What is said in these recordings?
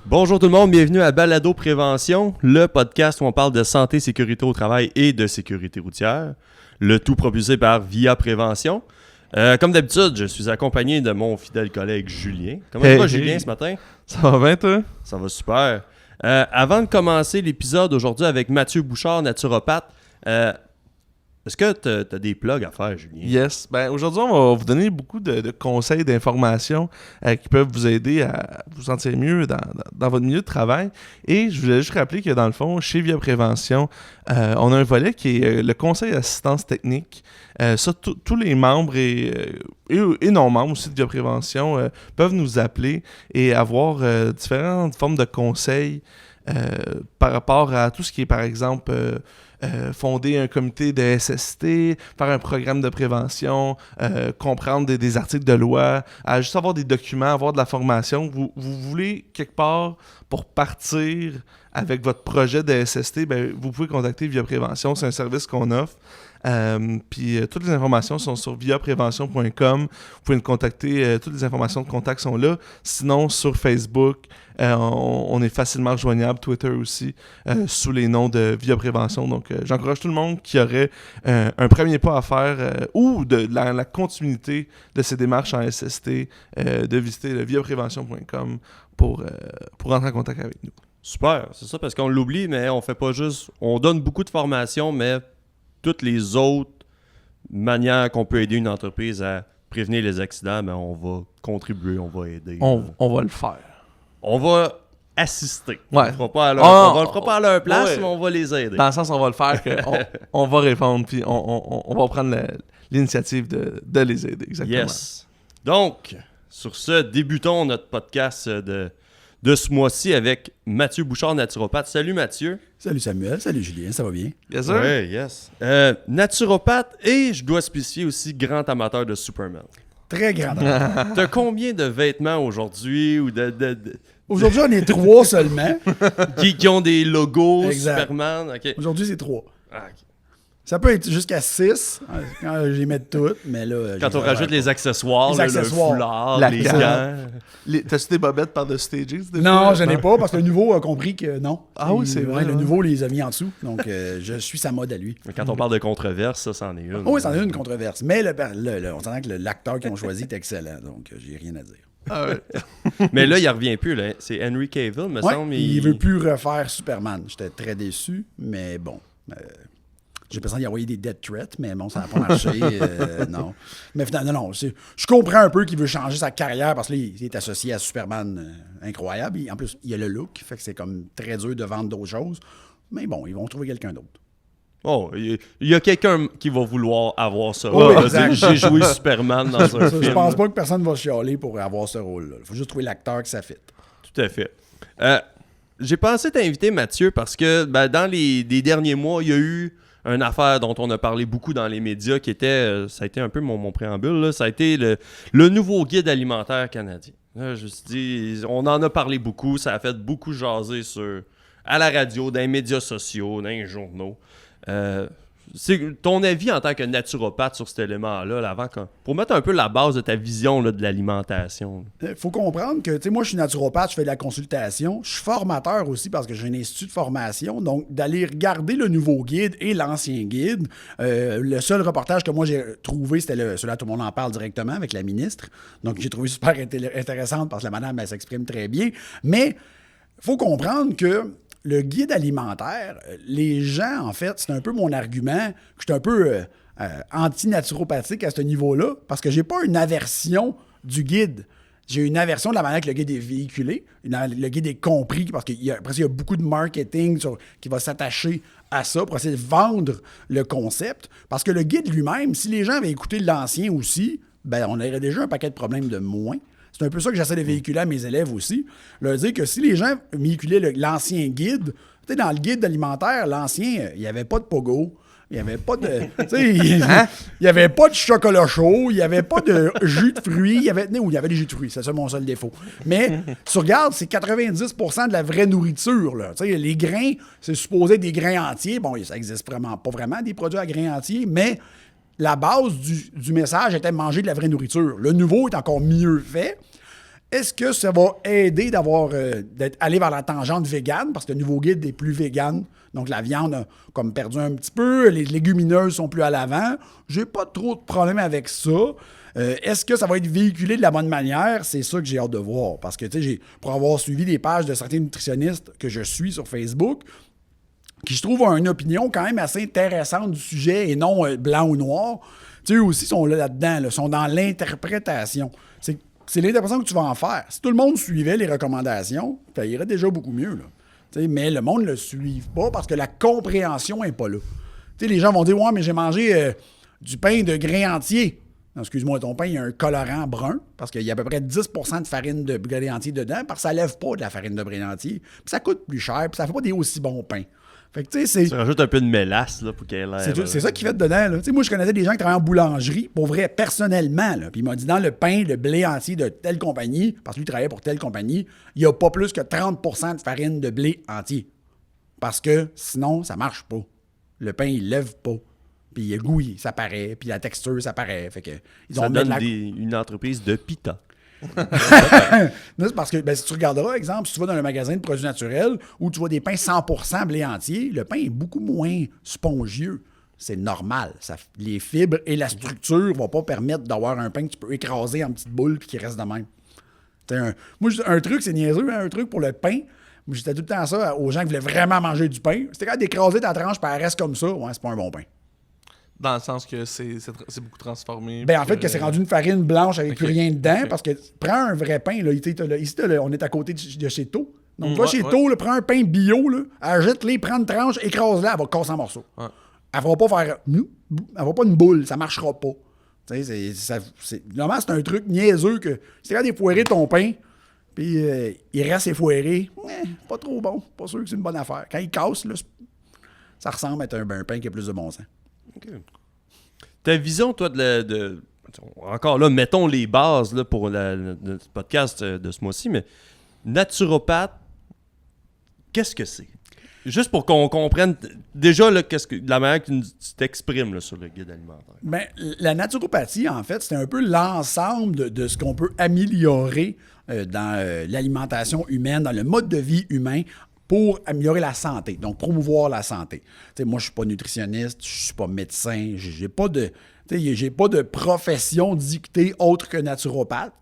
Bonjour tout le monde, bienvenue à Balado Prévention, le podcast où on parle de santé, sécurité au travail et de sécurité routière. Le tout propulsé par Via Prévention. Comme d'habitude, je suis accompagné de mon fidèle collègue Julien. Comment ça va, Julien, ce matin? Ça va bien, toi? Ça va super. Avant de commencer l'épisode aujourd'hui avec Mathieu Bouchard, naturopathe, est-ce que tu as des plugs à faire, Julien? Yes. Ben, aujourd'hui, on va vous donner beaucoup de conseils, d'informations qui peuvent vous aider à vous sentir mieux dans votre milieu de travail. Et je voulais juste rappeler que dans le fond, chez Via Prévention, on a un volet qui est le conseil d'assistance technique. Ça, tous les membres et non-membres aussi de Via Prévention peuvent nous appeler et avoir différentes formes de conseils par rapport à tout ce qui est, par exemple, fonder un comité de SST, faire un programme de prévention, comprendre des articles de loi, juste avoir des documents, avoir de la formation. Vous voulez quelque part pour partir avec votre projet de SST, ben, vous pouvez contacter Via Prévention. C'est un service qu'on offre. Puis toutes les informations sont sur viaprévention.com. Vous pouvez nous contacter, toutes les informations de contact sont là. Sinon, sur Facebook, on est facilement rejoignable, Twitter aussi, sous les noms de Via Prévention. Donc, j'encourage tout le monde qui aurait un premier pas à faire ou de la continuité de ces démarches en SST, de visiter le viaprévention.com pour rentrer en contact avec nous. Super, c'est ça, parce qu'on l'oublie, mais on fait pas juste... On donne beaucoup de formations, mais toutes les autres manières qu'on peut aider une entreprise à prévenir les accidents, ben on va contribuer, on va aider. On va le faire. On va assister. Ouais. On le fera pas à leur place, ouais. Mais on va les aider. Dans le sens, on va le faire, on va répondre, puis on va prendre l'initiative de les aider, exactement. Yes. Donc, sur ce, débutons notre podcast de ce mois-ci avec Mathieu Bouchard, naturopathe. Salut Mathieu. Salut Samuel, salut Julien, ça va bien? Yes, sir? Oui, yes. Naturopathe et, je dois spécifier aussi, grand amateur de Superman. Très grand. T'as combien de vêtements aujourd'hui ou Aujourd'hui, on est 3 seulement. qui ont des logos Exact. Superman? Okay. Aujourd'hui, c'est 3. Ah, ok. Ça peut être jusqu'à 6 quand je les mets toutes, mais là... Quand on rajoute les accessoires, Les le accessoires. foulard, La les canne. gants. T'as-tu des bobettes par-dessus tes jeans? Non, je n'ai pas, parce que le nouveau a compris que non. Ah oui, c'est vrai, Le ouais. nouveau les a mis en dessous, donc je suis sa mode à lui. Mais quand on parle de controverse, ça, c'en est une. Oh, oui, c'en est une controverse. Mais on s'entend que l'acteur qu'ils ont choisi est excellent, donc j'ai rien à dire. Ah ouais. Mais là, il revient plus. Là. C'est Henry Cavill, me Ouais, semble. il veut plus refaire Superman. J'étais très déçu, mais bon... J'ai l'impression d'y envoyer des death threats, mais bon, ça n'a pas marché. Non. Mais finalement, non. Je comprends un peu qu'il veut changer sa carrière parce qu'il est associé à Superman incroyable. En plus, il a le look, fait que c'est comme très dur de vendre d'autres choses. Mais bon, ils vont trouver quelqu'un d'autre. Oh, il y a quelqu'un qui va vouloir avoir ce Oui, rôle. exact. J'ai joué Superman dans un film. Je pense pas que personne va chialer pour avoir ce rôle-là. Il faut juste trouver l'acteur que ça fit. Tout à fait. J'ai pensé t'inviter, Mathieu, parce que dans les derniers mois, il y a eu une affaire dont on a parlé beaucoup dans les médias qui était, ça a été un peu mon préambule, là, ça a été le nouveau guide alimentaire canadien. Là, je me suis dit, on en a parlé beaucoup, ça a fait beaucoup jaser à la radio, dans les médias sociaux, dans les journaux. C'est ton avis en tant que naturopathe sur cet élément-là, là, pour mettre un peu la base de ta vision là, de l'alimentation. Il faut comprendre que, tu sais, moi, je suis naturopathe, je fais de la consultation. Je suis formateur aussi parce que j'ai un institut de formation. Donc, d'aller regarder le nouveau guide et l'ancien guide, le seul reportage que moi j'ai trouvé, c'était celui-là, tout le monde en parle directement avec la ministre. Donc, j'ai trouvé super intéressante parce que la madame, elle s'exprime très bien. Mais, il faut comprendre que le guide alimentaire, les gens, en fait, c'est un peu mon argument, que je suis un peu anti-naturopathique à ce niveau-là, parce que j'ai pas une aversion du guide. J'ai une aversion de la manière que le guide est véhiculé. Le guide est compris, parce qu'il y a beaucoup de marketing qui va s'attacher à ça pour essayer de vendre le concept. Parce que le guide lui-même, si les gens avaient écouté l'ancien aussi, ben on aurait déjà un paquet de problèmes de moins. C'est un peu ça que j'essaie de véhiculer à mes élèves aussi. Leur dire que si les gens véhiculaient l'ancien guide, tu sais, dans le guide alimentaire, l'ancien, il n'y avait pas de pogo, il n'y avait pas de... il n'y avait pas de chocolat chaud, il n'y avait pas de jus de fruits, il y avait des jus de fruits, c'est ça mon seul défaut. Mais, tu regardes, c'est 90% de la vraie nourriture, là. Tu sais, les grains, c'est supposé être des grains entiers. Bon, ça n'existe vraiment pas vraiment, des produits à grains entiers, mais... La base du message était manger de la vraie nourriture. Le nouveau est encore mieux fait. Est-ce que ça va aider d'être allé vers la tangente végane? Parce que le nouveau guide est plus vegan. Donc, la viande a comme perdu un petit peu. Les légumineuses sont plus à l'avant. J'ai pas trop de problème avec ça. Est-ce que ça va être véhiculé de la bonne manière? C'est ça que j'ai hâte de voir. Parce que, tu sais, pour avoir suivi des pages de certains nutritionnistes que je suis sur Facebook, qui, je trouve, ont une opinion quand même assez intéressante du sujet et non blanc ou noir, tu sais, eux aussi sont là-dedans, là, sont dans l'interprétation. C'est l'interprétation que tu vas en faire. Si tout le monde suivait les recommandations, ça irait déjà beaucoup mieux, là. Mais le monde ne le suit pas parce que la compréhension n'est pas là. T'sais, les gens vont dire « Ouais, mais j'ai mangé du pain de grain entier. » Non, excuse-moi, ton pain, il y a un colorant brun parce qu'il y a à peu près 10 de farine de grain entier dedans parce que ça ne lève pas de la farine de grain entier. Puis ça coûte plus cher, puis ça ne fait pas des aussi bons pains. Fait que, tu sais, tu rajoutes un peu de mélasse là, pour qu'elle ait l'air. C'est ça qui fait dedans. Là. Moi, je connaissais des gens qui travaillent en boulangerie, pour vrai, personnellement. Là. Puis il m'a dit, dans le pain, le blé entier de telle compagnie, parce que lui, il travaillait pour telle compagnie, il n'y a pas plus que 30 de farine de blé entier. Parce que sinon, ça marche pas. Le pain, il lève pas. Puis le goût, ça paraît. Puis la texture, ça paraît. Fait que, ça donne une entreprise de pita. C'est parce que si tu regarderas, exemple, si tu vas dans un magasin de produits naturels où tu vois des pains 100% blé entier, le pain est beaucoup moins spongieux. C'est normal. Les fibres et la structure ne vont pas permettre d'avoir un pain que tu peux écraser en petites boules et qui reste de même. Un truc, c'est niaiseux, hein, un truc pour le pain. Moi, j'étais tout le temps ça aux gens qui voulaient vraiment manger du pain. C'était quand d'écraser ta tranche et elle reste comme ça, ouais, c'est pas un bon pain. Dans le sens que c'est beaucoup transformé. En fait, que c'est rendu une farine blanche avec plus rien dedans, parce que prends un vrai pain, là, ici, on est à côté de chez Taux. Donc, va chez Taux, prends un pain bio, là, achète-les, prends une tranche, écrase-la, elle va casser en morceaux. Ouais. Elle va pas faire... Elle va pas une boule, ça marchera pas. Normalement, c'est un truc niaiseux que... C'est quand défoirer ton pain, puis il reste effoiré, pas trop bon, pas sûr que c'est une bonne affaire. Quand il casse, là, ça ressemble à un pain qui a plus de bon sens. Okay. Ta vision, toi, encore là, mettons les bases là, pour le podcast de ce mois-ci, mais naturopathe, qu'est-ce que c'est? Juste pour qu'on comprenne déjà là, la manière que tu t'exprimes là, sur le guide alimentaire. La naturopathie, en fait, c'est un peu l'ensemble de ce qu'on peut améliorer dans l'alimentation humaine, dans le mode de vie humain, pour améliorer la santé, donc promouvoir la santé. T'sais, moi, je suis pas nutritionniste, je suis pas médecin, j'ai pas de profession dictée autre que naturopathe.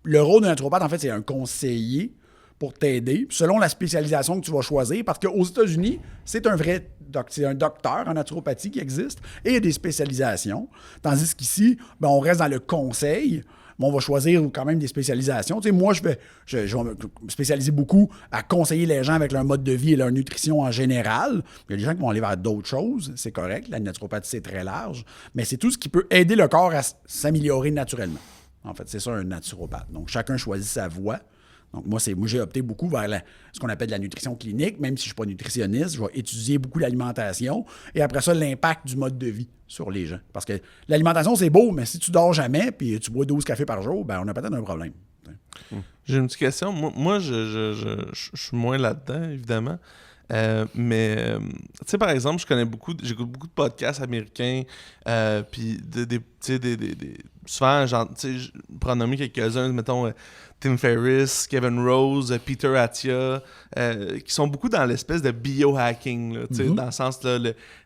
Le rôle de naturopathe, en fait, c'est un conseiller pour t'aider, selon la spécialisation que tu vas choisir, parce qu'aux États-Unis, c'est un docteur en naturopathie qui existe, et il y a des spécialisations, tandis qu'ici, on reste dans le conseil. On va choisir quand même des spécialisations. Tu sais, moi, je vais me spécialiser beaucoup à conseiller les gens avec leur mode de vie et leur nutrition en général. Il y a des gens qui vont aller vers d'autres choses, c'est correct. La naturopathie, c'est très large. Mais c'est tout ce qui peut aider le corps à s'améliorer naturellement. En fait, c'est ça, un naturopathe. Donc, chacun choisit sa voie. Donc, moi, j'ai opté beaucoup vers ce qu'on appelle la nutrition clinique. Même si je ne suis pas nutritionniste, je vais étudier beaucoup l'alimentation. Et après ça, l'impact du mode de vie sur les gens. Parce que l'alimentation, c'est beau, mais si tu dors jamais puis tu bois 12 cafés par jour, on a peut-être un problème. J'ai une petite question. Moi je suis moins là-dedans, évidemment. Mais, tu sais, par exemple, j'écoute beaucoup de podcasts américains, puis souvent, genre, tu sais, pour en nommer quelques-uns, mettons, Tim Ferriss, Kevin Rose, Peter Attia, qui sont beaucoup dans l'espèce de biohacking, là, tu sais, dans le sens, là,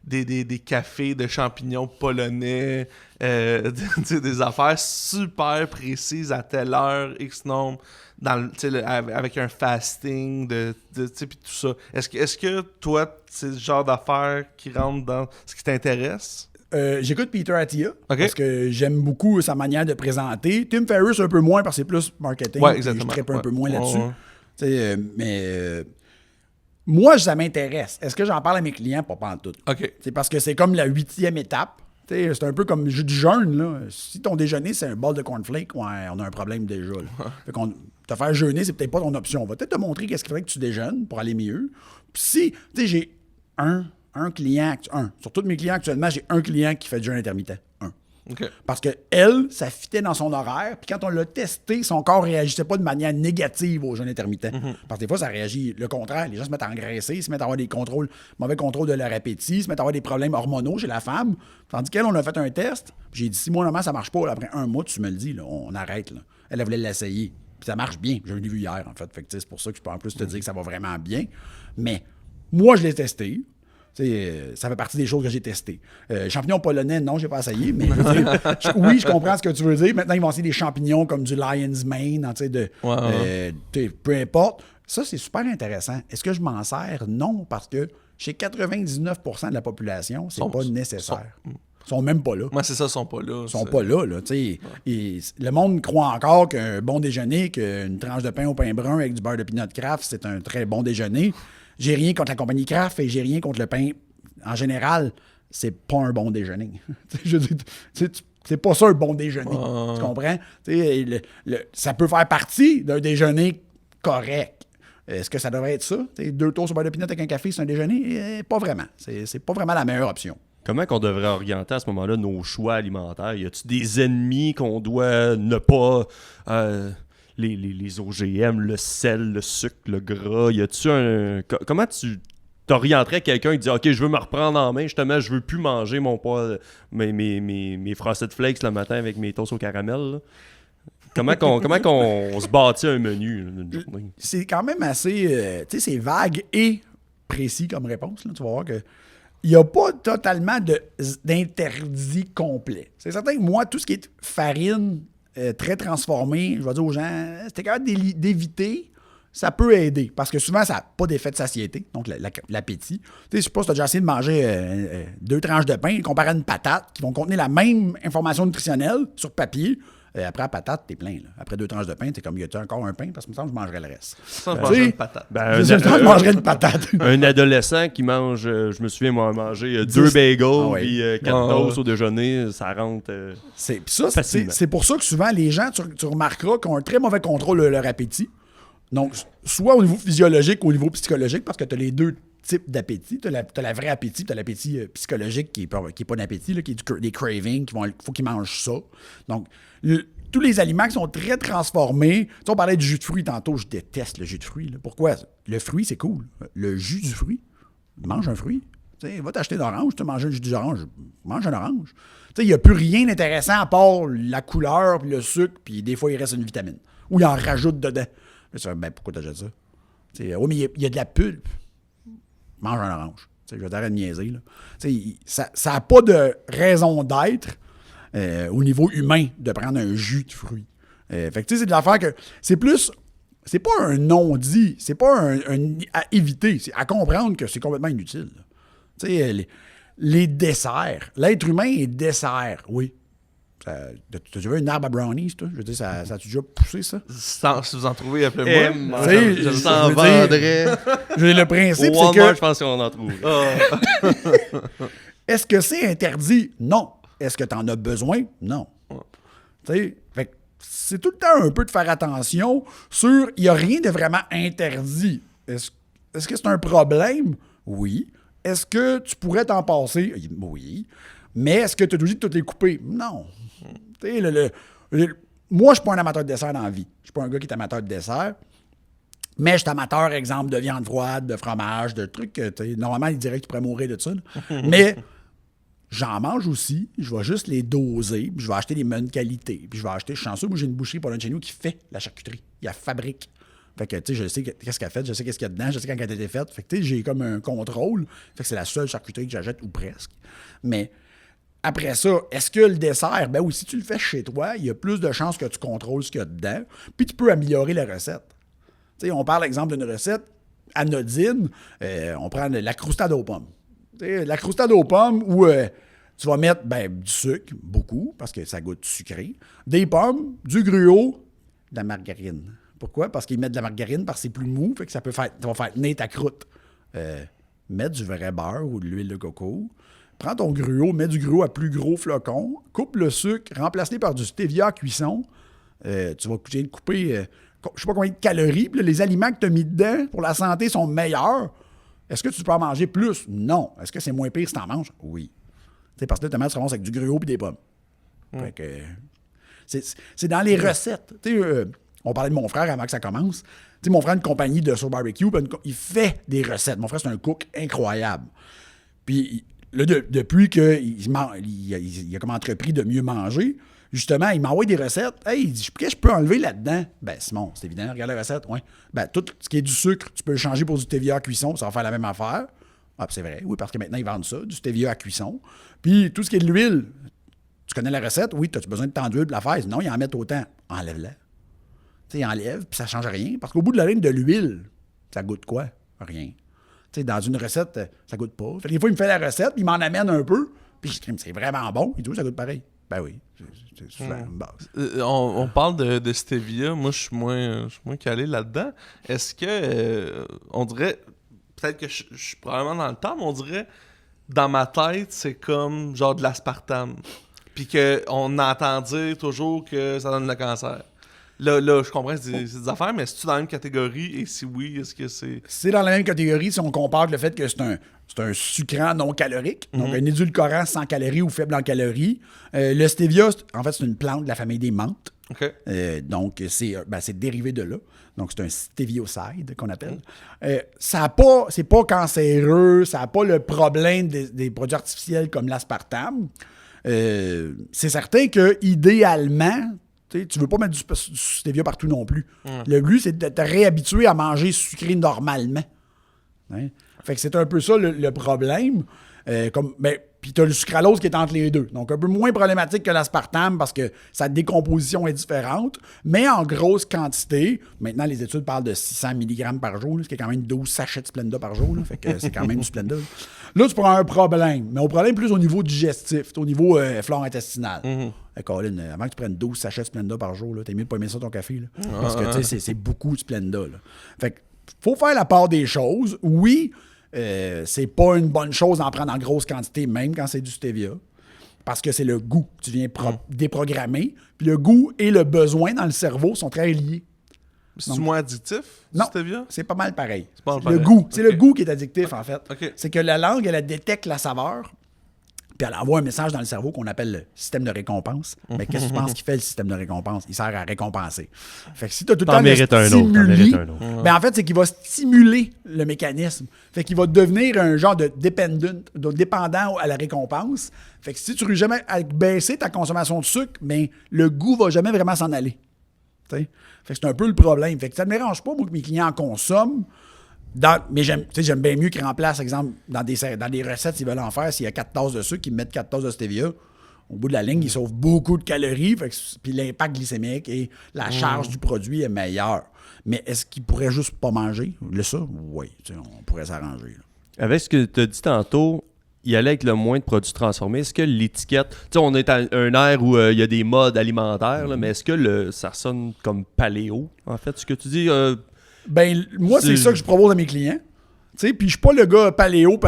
des cafés de champignons polonais, des affaires super précises à telle heure, X nombre, avec un fasting, puis tout ça. Est-ce que toi, c'est le genre d'affaires qui rentre dans ce qui t'intéresse? J'écoute Peter Attia parce que j'aime beaucoup sa manière de présenter. Tim Ferriss un peu moins parce que c'est plus marketing. Ouais, exactement. Je trippe un peu moins là-dessus. Mais moi, ça m'intéresse. Est-ce que j'en parle à mes clients? Pas en tout. C'est parce que c'est comme la 8e étape. C'est un peu comme du jeûne. Là. Si ton déjeuner, c'est un bol de cornflakes, on a un problème déjà. Fait qu'on, te faire jeûner, c'est peut-être pas ton option. On va peut-être te montrer qu'est-ce qu'il faudrait que tu déjeunes pour aller mieux. Puis si, j'ai un client, sur tous mes clients actuellement, j'ai un client qui fait du jeûne intermittent. Parce que elle, ça fitait dans son horaire, puis quand on l'a testé, son corps ne réagissait pas de manière négative au jeûne intermittent. Parce que des fois, ça réagit le contraire. Les gens se mettent à engraisser, se mettent à avoir des mauvais contrôles de leur appétit, se mettent à avoir des problèmes hormonaux chez la femme. Tandis qu'elle, on a fait un test, j'ai dit, si moi, normalement, ça marche pas, après un mois, tu me le dis, là, on arrête. Là. Elle voulait l'essayer. Puis ça marche bien. Je l'ai vu hier, en fait. Fait que c'est pour ça que je peux en plus te dire que ça va vraiment bien. Mais moi, je l'ai testé. Ça fait partie des choses que j'ai testées. Champignons polonais, non, j'ai pas essayé, mais oui, je comprends ce que tu veux dire. Maintenant, ils vont essayer des champignons comme du lion's mane, peu importe. Ça, c'est super intéressant. Est-ce que je m'en sers? Non, parce que chez 99% de la population, c'est pas nécessaire. Ils sont même pas là. Moi, c'est ça, ils sont pas là. Ils sont pas là. Le monde croit encore qu'un bon déjeuner, qu'une tranche de pain au pain brun avec du beurre de peanut Kraft, c'est un très bon déjeuner. J'ai rien contre la compagnie Kraft et j'ai rien contre le pain. En général, c'est pas un bon déjeuner. C'est pas ça un bon déjeuner. Tu comprends? Ça peut faire partie d'un déjeuner correct. Est-ce que ça devrait être ça? 2 toasts au beurre de peanut avec un café, c'est un déjeuner? Pas vraiment. C'est pas vraiment la meilleure option. Comment qu'on devrait orienter à ce moment-là nos choix alimentaires? Y a-tu des ennemis qu'on doit ne pas... les OGM, le sel, le sucre, le gras, y a-tu un... Comment tu t'orienterais quelqu'un qui dit « Ok, je veux me reprendre en main, justement, je veux plus manger mon poids, mes frosted flakes le matin avec mes toasts au caramel. » là? Comment qu'on se bâtit un menu d'une journée? C'est quand même assez... c'est vague et précis comme réponse. Là. Tu vas voir que il n'y a pas totalement d'interdit complet. C'est certain que moi, tout ce qui est farine très transformée, je vais dire aux gens, si t'es capable d'éviter, ça peut aider. Parce que souvent, ça n'a pas d'effet de satiété, donc l'appétit. Tu sais, je sais pas si tu as déjà essayé de manger 2 tranches de pain comparé à une patate qui vont contenir la même information nutritionnelle sur papier. Après la patate, t'es plein. Là. Après 2 tranches de pain, t'es comme, y a-tu encore un pain? Parce que me semble que je mangerais le reste. Ça, je mangerais une patate. Je mangerais une patate. Un adolescent qui mange, je me souviens, moi, manger 2 bagels puis 4 toasts au déjeuner, ça rentre c'est pour ça que souvent, les gens, tu remarqueras, qui ont un très mauvais contrôle de leur appétit. Donc, soit au niveau physiologique ou au niveau psychologique, parce que tu as les deux types d'appétit. Tu as la vraie appétit, tu as l'appétit psychologique qui est pas d'appétit, qui est des cravings, faut qu'ils mangent ça. Donc, tous les aliments qui sont très transformés. Tu sais, on parlait du jus de fruits tantôt, je déteste le jus de fruits. Là. Pourquoi? Le fruit, c'est cool. Le jus du fruit, mange un fruit. Tu sais, va t'acheter d'orange, tu manges un jus d'orange, mange un orange. Tu sais, il n'y a plus rien d'intéressant à part la couleur, puis le sucre, puis des fois, il reste une vitamine. Ou il en rajoute dedans. Ben, pourquoi t'achètes ça? Oui, mais il y a de la pulpe. Mange un orange. Je vais t'arrêter de niaiser. Là. Ça n'a pas de raison d'être au niveau humain de prendre un jus de fruits. Fait que c'est de l'affaire que c'est plus... C'est pas un non-dit, c'est pas un à éviter, c'est à comprendre que c'est complètement inutile. Tu sais, les desserts. L'être humain est dessert, oui. Tu veux une arbre à brownies, toi? Je veux dire, ça a-tu déjà poussé, ça? Si vous en trouvez, appelez-moi. Je s'en vendrais. Le principe, Au c'est que... je pense qu'on en trouve. Est-ce que c'est interdit? Non. Est-ce que tu en as besoin? Non. Tu sais, fait que c'est tout le temps un peu de faire attention sur... Il n'y a rien de vraiment interdit. Est-ce que c'est un problème? Oui. Est-ce que tu pourrais t'en passer? Oui. Mais est-ce que tu es obligé de toutes les couper? Non. Tu sais, moi, je ne suis pas un amateur de dessert dans la vie. Je ne suis pas un gars qui est amateur de dessert. Mais je suis amateur, exemple, de viande froide, de fromage, de trucs que, normalement, il dirait que tu pourrais mourir de ça. Mais j'en mange aussi. Je vais juste les doser. Puis je vais acheter des bonnes qualités. Puis je vais acheter, je suis chanceux, moi, j'ai une boucherie pour un de chez nous qui fait la charcuterie. Il la fabrique. Fait que, tu sais, je sais qu'est-ce qu'elle a fait, je sais qu'est-ce qu'il y a dedans, je sais quand elle a été faite. Fait que, tu sais, j'ai comme un contrôle. Fait que c'est la seule charcuterie que j'achète, ou presque. Mais après ça, est-ce que le dessert, ben oui, si tu le fais chez toi, il y a plus de chances que tu contrôles ce qu'il y a dedans. Puis tu peux améliorer la recette. Tu sais, on parle, exemple, d'une recette anodine. On prend la croustade aux pommes. Tu sais, la croustade aux pommes où tu vas mettre du sucre, beaucoup, parce que ça goûte sucré, des pommes, du gruau, de la margarine. Pourquoi? Parce qu'ils mettent de la margarine parce que c'est plus mou, fait que ça va faire tenir ta croûte. Mets du vrai beurre ou de l'huile de coco. Prends ton gruau, mets du gruau à plus gros flocons, coupe le sucre, remplace-le par du stevia à cuisson. Tu vas couper, je ne sais pas combien de calories. Puis là, les aliments que tu as mis dedans pour la santé sont meilleurs. Est-ce que tu peux en manger plus? Non. Est-ce que c'est moins pire si tu en manges? Oui. T'sais, parce que là, tu te ramasses avec du gruau et des pommes. Fait que, c'est dans les recettes. On parlait de mon frère avant que ça commence. T'sais, mon frère a une compagnie de sur barbecue, il fait des recettes. Mon frère, c'est un cook incroyable. Puis là, depuis qu'il a comme entrepris de mieux manger, justement, il m'envoie des recettes. Hey, il dit, qu'est-ce que je peux enlever là-dedans? Ben, Simon, c'est évident, regarde la recette. Ouais. Ben, tout ce qui est du sucre, tu peux le changer pour du stevia à cuisson, ça va faire la même affaire. Ah, c'est vrai, oui, parce que maintenant, ils vendent ça, du stevia à cuisson. Puis, tout ce qui est de l'huile, tu connais la recette? Oui, as-tu besoin de tant d'huile pour la faire? Non, ils en mettent autant. Enlève-la. Tu sais, ils enlèvent, puis ça change rien. Parce qu'au bout de la ligne de l'huile, ça goûte quoi? Rien. Tu sais, dans une recette, ça goûte pas. Fait que des fois, il me fait la recette, puis il m'en amène un peu, puis je dis, c'est vraiment bon. Il dit, ça goûte pareil. Ben oui, c'est souvent une base. On parle de stevia. Moi, je suis moins calé là-dedans. Est-ce que, on dirait, peut-être que je suis probablement dans le temps, mais on dirait, dans ma tête, c'est comme genre de l'aspartame. Puis qu'on entend dire toujours que ça donne le cancer. Là, je comprends, c'est des affaires, mais est-ce que tu es dans la même catégorie? Et si oui, est-ce que c'est... C'est dans la même catégorie si on compare le fait que c'est un sucrant non calorique, donc un édulcorant sans calories ou faible en calories. Le stevia, en fait, c'est une plante de la famille des menthes. OK. Donc, c'est dérivé de là. Donc, c'est un stéviocide qu'on appelle. C'est pas cancéreux, ça n'a pas le problème des produits artificiels comme l'aspartame. C'est certain que idéalement, tu veux pas mettre du stevia partout non plus. Le but, c'est de te réhabituer à manger sucré normalement. Hein? Fait que c'est un peu ça le problème. Puis tu as le sucralose qui est entre les deux. Donc, un peu moins problématique que l'aspartame parce que sa décomposition est différente, mais en grosse quantité. Maintenant, les études parlent de 600 mg par jour, ce qui est quand même 12 sachets de Splenda par jour. Fait que c'est quand même du Splenda. Là, tu prends un problème, mais un problème plus au niveau digestif, au niveau flore intestinale. Colin, avant que tu prennes 12 sachets de Splenda par jour, t'es mieux de pas aimer ça ton café. Là, parce que c'est beaucoup de Splenda. Là. Fait que faut faire la part des choses. Oui, c'est pas une bonne chose d'en prendre en grosse quantité, même quand c'est du stevia. Parce que c'est le goût que tu viens déprogrammer. Puis le goût et le besoin dans le cerveau sont très liés. C'est-tu moins addictif, non, stevia? C'est pas mal pareil. Pas Le goût. Okay. C'est le goût qui est addictif, en fait. Okay. C'est que la langue, elle détecte la saveur, puis elle envoie un message dans le cerveau qu'on appelle le système de récompense. Mais qu'est-ce que tu penses qu'il fait, le système de récompense? Il sert à récompenser. Fait que si tu as tout le temps mérites un autre. Ben en fait, c'est qu'il va stimuler le mécanisme. Fait qu'il va devenir un genre de dépendant à la récompense. Fait que si tu réussis jamais à baisser ta consommation de sucre, ben le goût va jamais vraiment s'en aller. T'sais? Fait que c'est un peu le problème. Fait que ça ne me dérange pas, moi, que mes clients en consomment. Mais j'aime bien mieux qu'ils remplacent, exemple, dans des recettes, s'ils veulent en faire, s'il y a 4 tasses de sucre, qu'ils mettent 4 tasses de stevia. Au bout de la ligne, ils sauvent beaucoup de calories, puis l'impact glycémique et la charge du produit est meilleure. Mais est-ce qu'ils pourraient juste pas manger? Ça, oui, on pourrait s'arranger. Là. Avec ce que tu as dit tantôt, y aller avec le moins de produits transformés, est-ce que l'étiquette... Tu sais, on est à un ère où il y a des modes alimentaires, là, mais est-ce que ça sonne comme paléo, en fait, ce que tu dis... moi, c'est ça que je propose à mes clients. Puis je suis pas le gars paléo,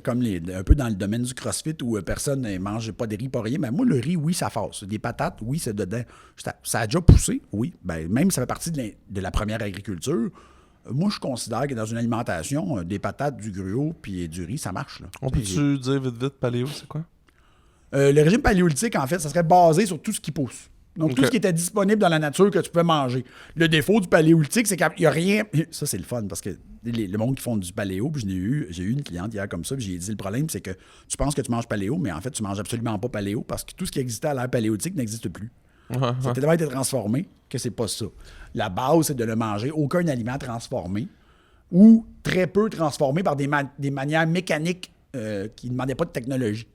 comme un peu dans le domaine du CrossFit où personne ne mange pas de riz, pas rien. Mais moi, le riz, oui, ça force. Des patates, oui, c'est dedans. Ça a déjà poussé, oui. Même ça fait partie de la première agriculture. Moi, je considère que dans une alimentation, des patates, du gruau puis du riz, ça marche. Là. On peut-tu dire vite, paléo, c'est quoi? Le régime paléolithique, en fait, ça serait basé sur tout ce qui pousse. Donc, tout ce qui était disponible dans la nature que tu peux manger. Le défaut du paléolithique, c'est qu'il n'y a rien... Ça, c'est le fun, parce que le monde qui font du paléo, puis j'ai eu une cliente hier comme ça, puis j'ai dit, le problème, c'est que tu penses que tu manges paléo, mais en fait, tu manges absolument pas paléo, parce que tout ce qui existait à l'ère paléolithique n'existe plus. Ça a tellement été transformé que c'est pas ça. La base, c'est de le manger. Aucun aliment transformé ou très peu transformé par des manières mécaniques qui ne demandaient pas de technologie.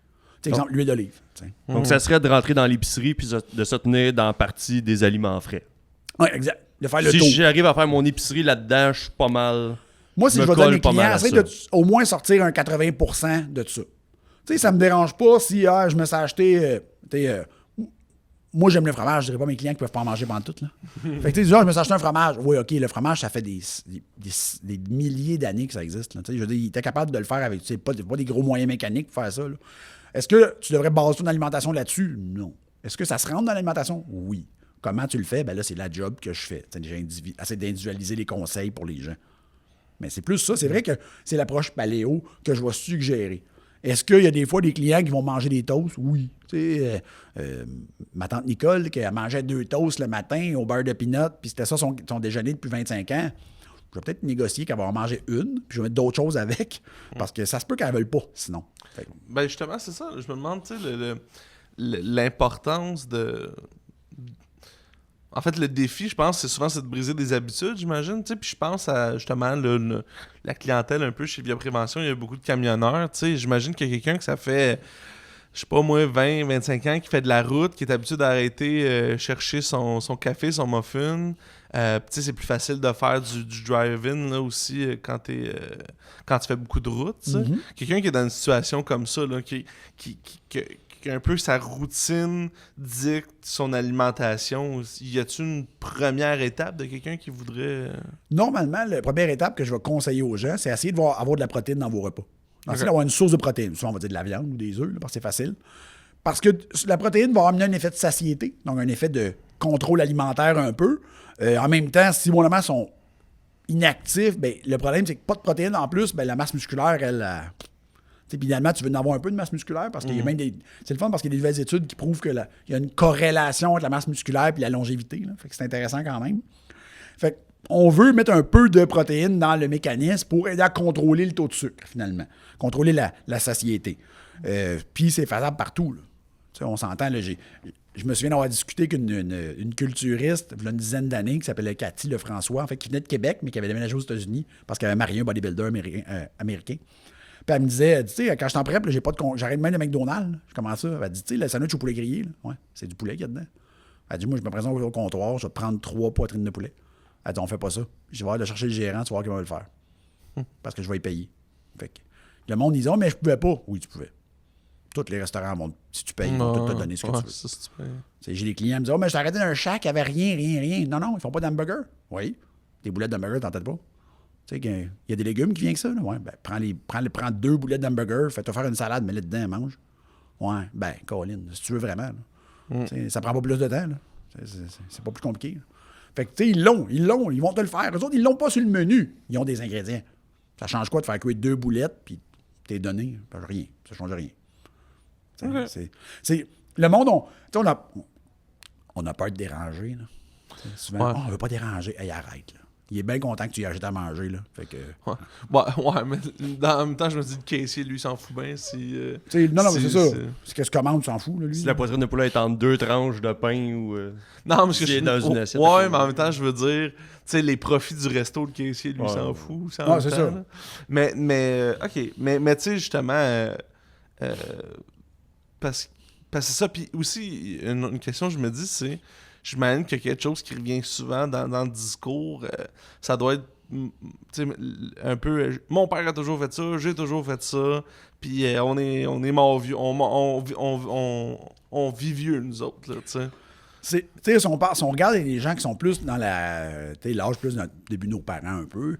Exemple, l'huile d'olive. Donc, ça serait de rentrer dans l'épicerie puis de se tenir dans la partie des aliments frais. Oui, exact. De faire le si tour. j'arrive à faire mon épicerie là-dedans, je suis pas mal... Moi, si je vais donner mes clients, c'est au moins sortir un 80% de ça. Tu sais, ça me dérange pas si je me suis acheté... moi, j'aime le fromage. Je dirais pas à mes clients qui peuvent pas en manger pendant tout. Là. Fait que tu sais, je me suis acheté un fromage. Oui, OK, le fromage, ça fait des milliers d'années que ça existe. Là. Je veux dire, il était capable de le faire avec pas des gros moyens mécaniques pour faire ça. Là. Est-ce que tu devrais baser ton alimentation là-dessus? Non. Est-ce que ça se rentre dans l'alimentation? Oui. Comment tu le fais? Ben là, c'est la job que je fais. Essayer d'individualiser les conseils pour les gens. Mais c'est plus ça. C'est vrai que c'est l'approche paléo que je vais suggérer. Est-ce qu'il y a des fois des clients qui vont manger des toasts? Oui. Ma tante Nicole, qui mangeait 2 toasts le matin au beurre de peanut, puis c'était ça son déjeuner depuis 25 ans. Je vais peut-être négocier qu'elle va en manger une, puis je vais mettre d'autres choses avec, parce que ça se peut qu'elle ne veuille pas, sinon. Ben justement, c'est ça. Je me demande, tu sais, l'importance de... En fait, le défi, je pense, c'est de briser des habitudes, j'imagine. Puis je pense à, justement, la clientèle un peu chez Via Prévention. Il y a beaucoup de camionneurs. J'imagine qu'il y a quelqu'un que ça fait, je sais pas moi, 20, 25 ans, qui fait de la route, qui est habitué d'arrêter chercher son café, son muffin. C'est plus facile de faire du drive-in là, aussi quand tu fais beaucoup de route. Mm-hmm. Quelqu'un qui est dans une situation comme ça, là, qui un peu sa routine dicte son alimentation. Y a-t-il une première étape de quelqu'un qui voudrait... Normalement, la première étape que je vais conseiller aux gens, c'est essayer avoir de la protéine dans vos repas. Essayer d'avoir une source de protéine. Soit on va dire de la viande ou des œufs, là, parce que c'est facile. Parce que la protéine va amener un effet de satiété, donc un effet de contrôle alimentaire un peu. En même temps, si vos aliments sont inactifs, ben, le problème, c'est que pas de protéines en plus, ben, la masse musculaire, elle... Puis finalement, tu veux en avoir un peu de masse musculaire parce qu'il y a même des. C'est le fun parce qu'il y a des nouvelles études qui prouvent qu'il y a une corrélation entre la masse musculaire et la longévité. Là. Fait que c'est intéressant quand même. Fait qu'on veut mettre un peu de protéines dans le mécanisme pour aider à contrôler le taux de sucre, finalement. Contrôler la satiété. Puis c'est faisable partout. Là. On s'entend, là, je me souviens d'avoir discuté avec une culturiste, il y a une dizaine d'années, qui s'appelait Cathy Lefrançois, en fait, qui venait de Québec, mais qui avait déménagé aux États-Unis parce qu'elle avait marié un bodybuilder américain. Puis elle me disait, tu sais, quand je t'en prep, j'arrête même de McDonald's. Je commence ça. Elle dit, tu sais, le sandwich au poulet grillé, là. Ouais, c'est du poulet qu'il y a dedans. Elle dit, moi, je me présente au comptoir, je vais te prendre 3 poitrines de poulet. Elle dit, on fait pas ça. Je vais aller chercher le gérant, tu vas voir qu'il va le faire. Parce que je vais y payer. Fait que le monde disait, oh, mais je pouvais pas. Oui, tu pouvais. Tous les restaurants vont, si tu payes, ils vont tout te donner ce que tu veux. Ça, j'ai des clients qui me disent, oh, mais je t'ai arrêté d'un shack, il n'y avait rien. Non, ils font pas d'hamburger. Oui. Des boulettes d'hamburger, t'en têtes pas. Tu sais, il y a des légumes qui viennent que ça. Là. Ouais, ben, prends 2 boulettes d'hamburger, fais-toi faire une salade, mets-les dedans, mange. Ouais, ben, Colin, si tu veux vraiment. Ça prend pas plus de temps. Là. C'est pas plus compliqué. Là. Fait que, tu sais, ils vont te le faire. Eux autres, ils l'ont pas sur le menu. Ils ont des ingrédients. Ça change quoi de faire cuire 2 boulettes, puis t'es donné? Ben, rien. Ça change rien. Okay. C'est le monde, on a peur de déranger. Là. Souvent, on veut pas déranger. Hey, arrête, là. Il est bien content que tu y achètes à manger, là. Fait que... Ouais, mais en même temps, je me dis, le caissier, lui, s'en fout bien si... non, mais c'est ça. C'est qu'est-ce que commande, s'en fout, là, lui. Si la poitrine de poulet est en 2 tranches de pain ou... non, mais si est dans une assiette. Ouais, mais en même temps, je veux dire, tu sais, les profits du resto, le caissier, lui, s'en fout. Ouais, c'est ça. Mais OK. Mais tu sais, justement... parce que c'est ça. Puis aussi, une question que je me dis, c'est... J'imagine qu'il y a quelque chose qui revient souvent dans le discours. Ça doit être un peu... Mon père a toujours fait ça, j'ai toujours fait ça, puis on est mort vieux. On vit vieux, nous autres, là, tu sais. Si on regarde les gens qui sont plus dans l'âge plus dans le début de nos parents un peu,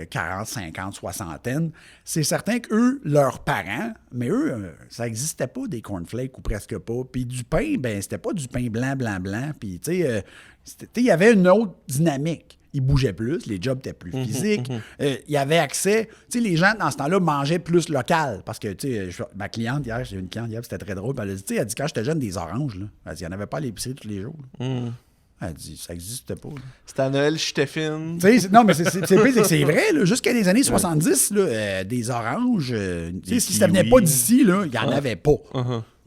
40, 50, soixantaine, c'est certain qu'eux, leurs parents, mais eux, ça n'existait pas des cornflakes ou presque pas. Puis du pain, ben c'était pas du pain blanc. Puis tu sais, il y avait une autre dynamique. Ils bougeaient plus, les jobs étaient plus physiques. Il y avait accès. Tu sais, les gens, dans ce temps-là, mangeaient plus local. Parce que, tu sais, ma cliente hier, j'ai eu une cliente hier, c'était très drôle. Elle a dit, quand j'étais jeune, des oranges, là. Elle dit, il n'y en avait pas à l'épicerie tous les jours. Elle dit, ça n'existait pas. C'était à Noël, Stéphine. Non, mais c'est vrai, là. Jusqu'à les années 70, là, des oranges, si ça venait pas d'ici, là, il n'y en avait pas.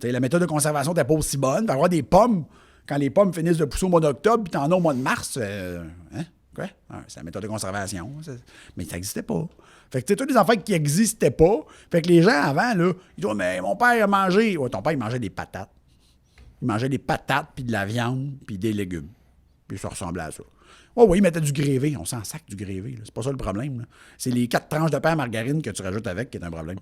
La méthode de conservation n'était pas aussi bonne. Il va y avoir des pommes, quand les pommes finissent de pousser au mois d'octobre, puis t'en as au mois de mars, Quoi? C'est la méthode de conservation. Mais ça n'existait pas. Fait que tu sais, tous les affaires qui n'existaient pas. Fait que les gens avant, là, ils disent, mais mon père a mangé. Ouais, ton père, il mangeait des patates. Il mangeait des patates, puis de la viande, puis des légumes. Puis ça ressemblait à ça. Oui, il mettait du grévé. On s'en sac du grévé. Là. C'est pas ça le problème. Là. C'est les 4 tranches de pain à margarine que tu rajoutes avec qui est un problème.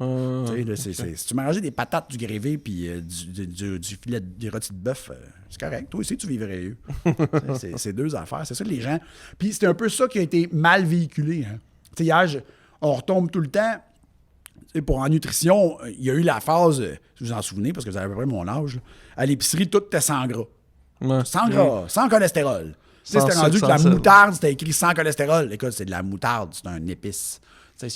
Si tu mangeais des patates, du grévé, puis du filet du rôti de bœuf, c'est correct. Toi aussi, tu vivrais mieux. C'est 2 affaires. C'est ça que les gens... Puis c'est un peu ça qui a été mal véhiculé. Hein. Hier, on retombe tout le temps. Pour en nutrition, il y a eu la phase, si vous en souvenez, parce que vous avez à peu près mon âge, là, à l'épicerie, tout était sans gras. Sans gras, sans cholestérol. C'était rendu que la moutarde, c'était écrit sans cholestérol. Écoute, c'est de la moutarde, c'est un épice.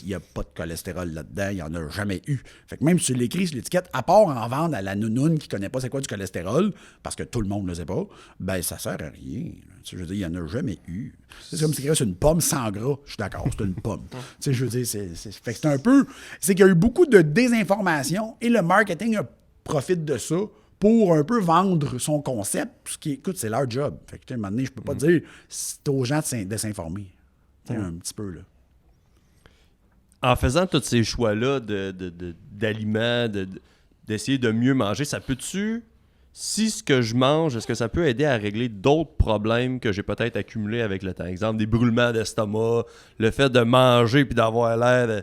Il n'y a pas de cholestérol là-dedans, il n'y en a jamais eu. Fait que même si tu l'écris sur l'étiquette, à part en vendre à la nounoune qui ne connaît pas c'est quoi du cholestérol, parce que tout le monde ne le sait pas, ben ça sert à rien. Je veux dire, il n'y en a jamais eu. C'est comme si c'est une pomme sans gras. Je suis d'accord, c'est une pomme. Je veux dire, fait que c'est un peu... C'est qu'il y a eu beaucoup de désinformation et le marketing profite de ça pour un peu vendre son concept, ce qui, écoute, c'est leur job. Fait que, à un moment donné, je peux pas dire, c'est aux gens de s'informer. Un petit peu, là. En faisant tous ces choix-là d'aliments, d'essayer de mieux manger, ça peut-tu, si ce que je mange, est-ce que ça peut aider à régler d'autres problèmes que j'ai peut-être accumulés avec le temps? Exemple, des brûlements d'estomac, le fait de manger puis d'avoir l'air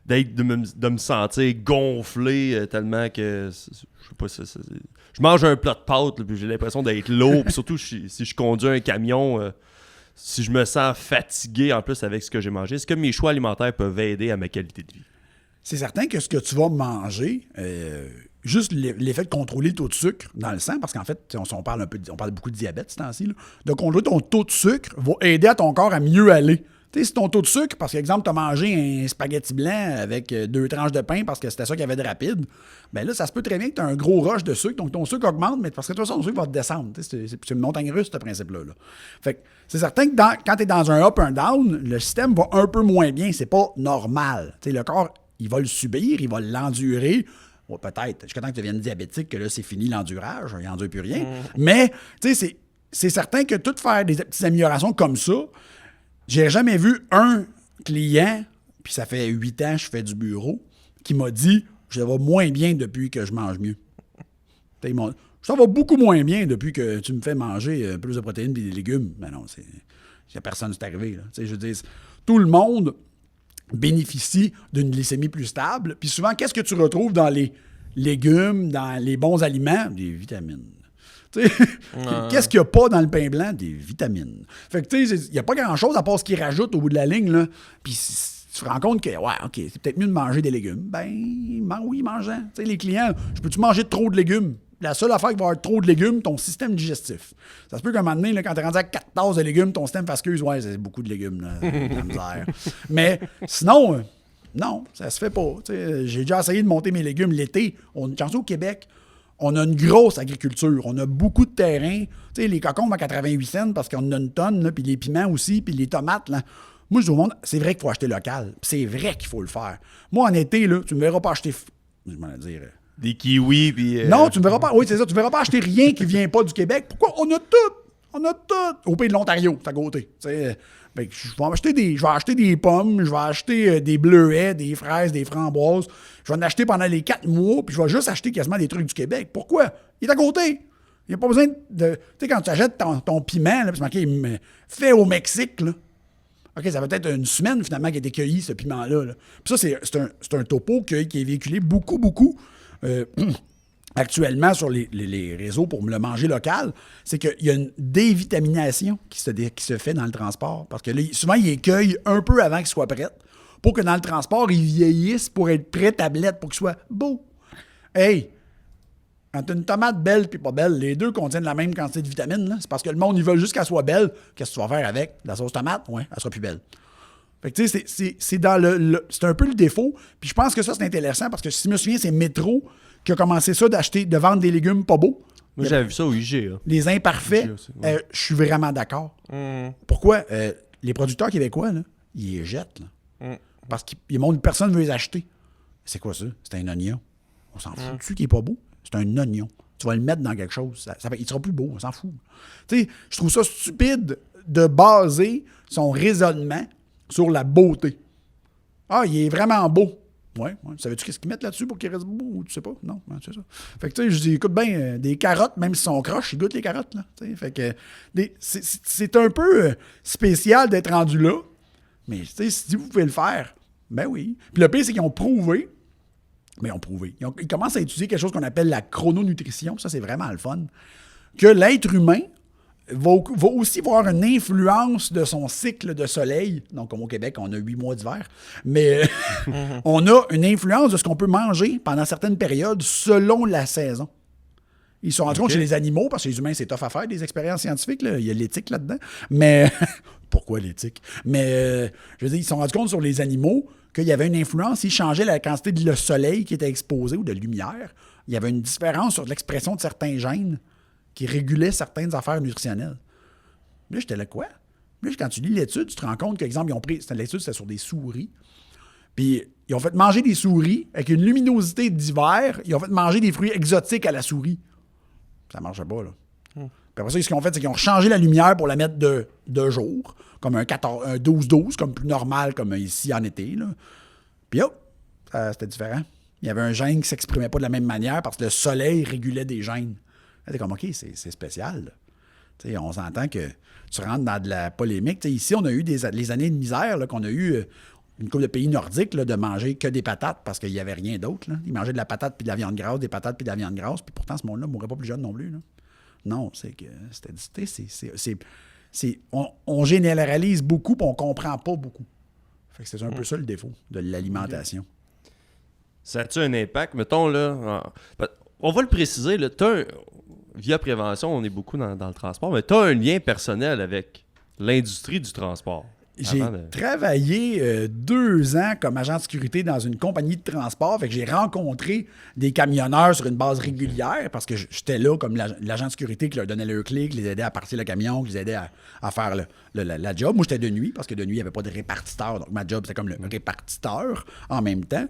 de me sentir gonflé tellement que, je sais pas, je mange un plat de pâtes là, puis j'ai l'impression d'être lourd, puis surtout si je conduis un camion... si je me sens fatigué en plus avec ce que j'ai mangé, est-ce que mes choix alimentaires peuvent aider à ma qualité de vie? C'est certain que ce que tu vas manger, juste l'effet de contrôler le taux de sucre dans le sang, parce qu'en fait, on parle beaucoup de diabète ce temps-ci, là, de contrôler ton taux de sucre va aider à ton corps à mieux aller. Tu sais, si ton taux de sucre, parce qu'exemple, tu as mangé un spaghetti blanc avec 2 tranches de pain parce que c'était ça qu'il y avait de rapide, bien là, ça se peut très bien que tu as un gros rush de sucre, donc ton sucre augmente, mais parce que de toute façon, ton sucre va te descendre. C'est une montagne russe, ce principe-là. Là. Fait que c'est certain que quand tu es dans un up, un down, le système va un peu moins bien. C'est pas normal. Tu sais, le corps, il va le subir, il va l'endurer. Ouais, peut-être, jusqu'à temps que tu deviennes diabétique, que là, c'est fini l'endurage, il n'endure plus rien. Mais, tu sais, c'est certain que tout faire des petites améliorations comme ça, j'ai jamais vu un client, puis ça fait 8 ans que je fais du bureau, qui m'a dit « Je vais moins bien depuis que je mange mieux. » Ça va beaucoup moins bien depuis que tu me fais manger plus de protéines et des légumes. Mais non, il n'y a personne qui est arrivé. Là. Je veux dire, tout le monde bénéficie d'une glycémie plus stable. Puis souvent, qu'est-ce que tu retrouves dans les légumes, dans les bons aliments? Des vitamines. Qu'est-ce qu'il n'y a pas dans le pain blanc? Des vitamines. Fait que, tu sais, il n'y a pas grand-chose à part ce qu'ils rajoutent au bout de la ligne, là. Puis tu te rends compte que, ouais, OK, c'est peut-être mieux de manger des légumes. Ben, oui, mangeant. Tu sais, les clients, je peux-tu manger trop de légumes? La seule affaire qui va avoir trop de légumes, ton système digestif. Ça se peut qu'à un moment donné, là, quand tu es rendu à 4 tasses de légumes, ton système fasse que, ouais, c'est beaucoup de légumes, là, la misère. Mais sinon, non, ça se fait pas. T'sais, j'ai déjà essayé de monter mes légumes l'été. J'en au Québec. On a une grosse agriculture. On a beaucoup de terrain. Tu sais, les cocombes à 88 cents parce qu'on en a une tonne, puis les piments aussi, puis les tomates. Là. Moi, je dis au monde, c'est vrai qu'il faut acheter local. C'est vrai qu'il faut le faire. Moi, en été, là, tu ne me verras pas acheter... Je m'en dire... Des kiwis, puis... Non, tu ne me verras pas... Oui, c'est ça. Tu ne verras pas acheter rien qui ne vient pas du Québec. Pourquoi? On a tout! On a tout! Au pays de l'Ontario, c'est à côté. Ben, je vais acheter des pommes, je vais acheter des bleuets, des fraises, des framboises. Je vais en acheter pendant les 4 mois, puis je vais juste acheter quasiment des trucs du Québec. Pourquoi? Il est à côté. Il n'y a pas besoin de... Tu sais, quand tu achètes ton piment, là, puis c'est marqué fait au Mexique, là. OK, ça va être une semaine, finalement, qui a été cueilli, ce piment-là. Là. Puis ça, c'est un topo qui est véhiculé beaucoup, actuellement sur les réseaux pour le manger local, c'est qu'il y a une dévitamination qui se fait dans le transport. Parce que là, souvent, ils les cueillent un peu avant qu'ils soient prêts pour que dans le transport, ils vieillissent pour être prêts tablette, pour qu'ils soient beaux. Hey! Quand tu as une tomate belle et pas belle, les deux contiennent la même quantité de vitamines. Là. C'est parce que le monde, ils veulent juste qu'elle soit belle. Qu'est-ce que tu vas faire avec? La sauce tomate? Oui, elle sera plus belle. Fait que tu sais, c'est c'est un peu le défaut. Puis je pense que ça, c'est intéressant parce que si je me souviens, c'est Métro qui a commencé ça de vendre des légumes pas beaux. Moi, j'avais vu ça au IGA. Les imparfaits, je suis vraiment d'accord. Pourquoi? Les producteurs québécois, là, ils les jettent. Là. Parce que personne ne veut les acheter. C'est quoi ça? C'est un oignon. On s'en fout-tu qu'il n'est pas beau? C'est un oignon. Tu vas le mettre dans quelque chose. Il sera plus beau, on s'en fout. Tu sais, je trouve ça stupide de baser son raisonnement sur la beauté. Ah, il est vraiment beau. Ouais. Savais-tu qu'est-ce qu'ils mettent là-dessus pour qu'il reste beau ou tu sais pas? Non, c'est ça. Fait que tu sais, je dis, écoute bien, des carottes, même si sont croches, ils goûtent les carottes, là. Fait que c'est un peu spécial d'être rendu là. Mais tu sais, si vous pouvez le faire, ben oui. Puis le pire, c'est qu'ils ont prouvé. Mais ils ont prouvé. Ils commencent à utiliser quelque chose qu'on appelle la chrononutrition. Ça, c'est vraiment le fun. Que l'être humain va aussi avoir une influence de son cycle de soleil. Donc, comme au Québec, on a 8 mois d'hiver. Mais on a une influence de ce qu'on peut manger pendant certaines périodes selon la saison. Ils se sont rendus compte chez les animaux, parce que les humains, c'est tough à faire, des expériences scientifiques. Là. Il y a l'éthique là-dedans. Mais pourquoi l'éthique? Mais je veux dire, ils se sont rendus compte sur les animaux qu'il y avait une influence. Ils changeaient la quantité de soleil qui était exposé ou de lumière. Il y avait une différence sur l'expression de certains gènes qui régulaient certaines affaires nutritionnelles. Là, j'étais là, quoi? Là, quand tu lis l'étude, tu te rends compte qu'exemple, l'étude, c'était sur des souris. Puis, ils ont fait manger des souris avec une luminosité d'hiver. Ils ont fait manger des fruits exotiques à la souris. Ça marchait pas, là. Puis après ça, ce qu'ils ont fait, c'est qu'ils ont changé la lumière pour la mettre de jour, comme un 12-12, comme plus normal, comme ici en été, là. Puis hop, c'était différent. Il y avait un gène qui s'exprimait pas de la même manière parce que le soleil régulait des gènes. C'était comme, OK, c'est spécial, là. T'sais, on s'entend que tu rentres dans de la polémique. T'sais, ici, on a eu les années de misère, là, qu'on a eu une couple de pays nordiques là, de manger que des patates parce qu'il n'y avait rien d'autre. Là. Ils mangeaient de la patate puis de la viande grasse, des patates puis de la viande grasse. Puis pourtant, ce monde-là ne mourrait pas plus jeune non plus. Là. Non, c'est que on généralise beaucoup puis on comprend pas beaucoup. Fait que c'est un peu ça le défaut de l'alimentation. Ça a-tu un impact? Mettons, là, on va le préciser, là, via prévention, on est beaucoup dans le transport, mais tu as un lien personnel avec l'industrie du transport. J'ai travaillé 2 ans comme agent de sécurité dans une compagnie de transport. Fait que j'ai rencontré des camionneurs sur une base régulière parce que j'étais là comme l'agent de sécurité qui leur donnait leur clé, qui les aidait à partir le camion, qui les aidait à faire la job. Moi, j'étais de nuit parce que de nuit, il n'y avait pas de répartiteur. Donc, ma job, c'était comme le répartiteur en même temps.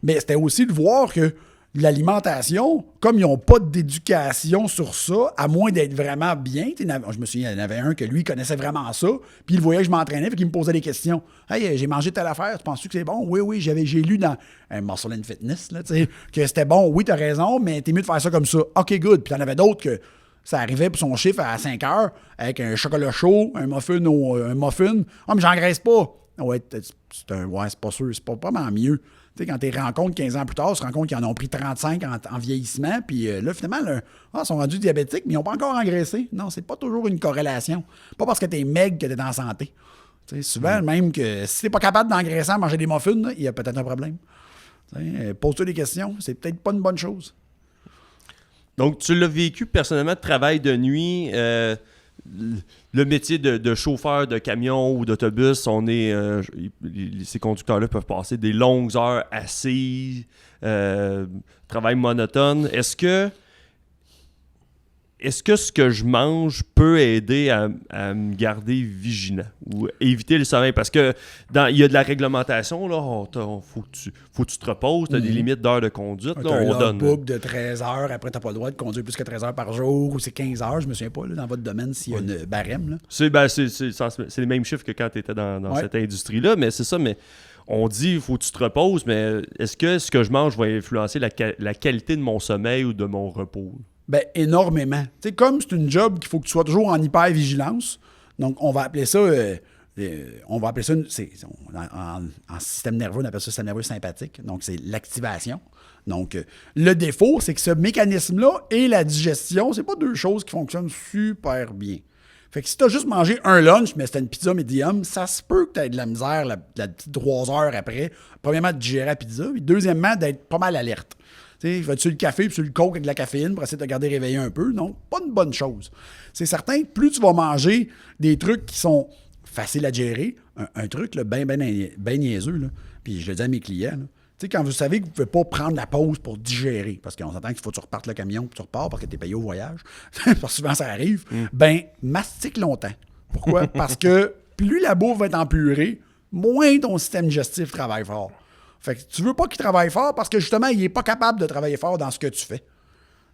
Mais c'était aussi de voir que l'alimentation, comme ils n'ont pas d'éducation sur ça, à moins d'être vraiment bien, je me souviens, il y en avait un que lui connaissait vraiment ça, puis il voyait que je m'entraînais, puis il me posait des questions. « Hey, j'ai mangé telle affaire, tu penses-tu que c'est bon? » Oui, j'ai lu dans Muscle and Fitness là, que c'était bon. Oui, t'as raison, mais t'es mieux de faire ça comme ça. OK, good. Puis il y en avait d'autres que ça arrivait pour son chiffre à 5 heures, avec un chocolat chaud, un muffin. Ah, mais j'engraisse pas. Ouais, c'est pas sûr, c'est pas vraiment mieux. Tu sais, quand tu rencontres 15 ans plus tard, tu te rends compte qu'ils en ont pris 35 en vieillissement, puis là, finalement, ils sont rendus diabétiques, mais ils n'ont pas encore engraissé. Non, c'est pas toujours une corrélation. Pas parce que tu es maigre que tu es en santé. Tu sais, souvent, même que si tu n'es pas capable d'engraisser en manger des muffins, il y a peut-être un problème. Pose-toi des questions, c'est peut-être pas une bonne chose. Donc, tu l'as vécu personnellement, travail de nuit, le métier de chauffeur de camion ou d'autobus, ces conducteurs-là peuvent passer des longues heures assis, travail monotone. Est-ce que ce que je mange peut aider à me garder vigilant ou éviter le sommeil? Parce que il y a de la réglementation, là, faut que tu te reposes, tu as des limites d'heures de conduite. Là, on donne un logbook de 13 heures, après tu n'as pas le droit de conduire plus que 13 heures par jour, ou c'est 15 heures, je me souviens pas, là, dans votre domaine, s'il y a une barème. Là. C'est les mêmes chiffres que quand tu étais dans cette industrie-là, mais c'est ça, mais on dit il faut que tu te reposes, mais est-ce que ce que je mange va influencer la qualité de mon sommeil ou de mon repos? Ben, énormément. Tu sais, comme c'est une job qu'il faut que tu sois toujours en hyper-vigilance, donc on va appeler ça, en système nerveux, on appelle ça système nerveux sympathique, donc c'est l'activation. Donc, le défaut, c'est que ce mécanisme-là et la digestion, c'est pas 2 choses qui fonctionnent super bien. Fait que si t'as juste mangé un lunch, mais c'était une pizza médium, ça se peut que t'aies de la misère la petite 3 heures après, premièrement, de digérer la pizza, et deuxièmement, d'être pas mal alerte. Tu sais, vas-tu le café puis sur le coke avec de la caféine pour essayer de te garder réveillé un peu? Non, pas une bonne chose. C'est certain que plus tu vas manger des trucs qui sont faciles à gérer, un truc bien niaiseux, là, puis je le dis à mes clients, tu sais, quand vous savez que vous ne pouvez pas prendre la pause pour digérer, parce qu'on s'entend qu'il faut que tu repartes le camion puis tu repars parce que tu es payé au voyage, parce que souvent ça arrive, ben mastique longtemps. Pourquoi? Parce que plus la bouffe va être empurée, moins ton système digestif travaille fort. Fait que tu veux pas qu'il travaille fort parce que justement, il est pas capable de travailler fort dans ce que tu fais.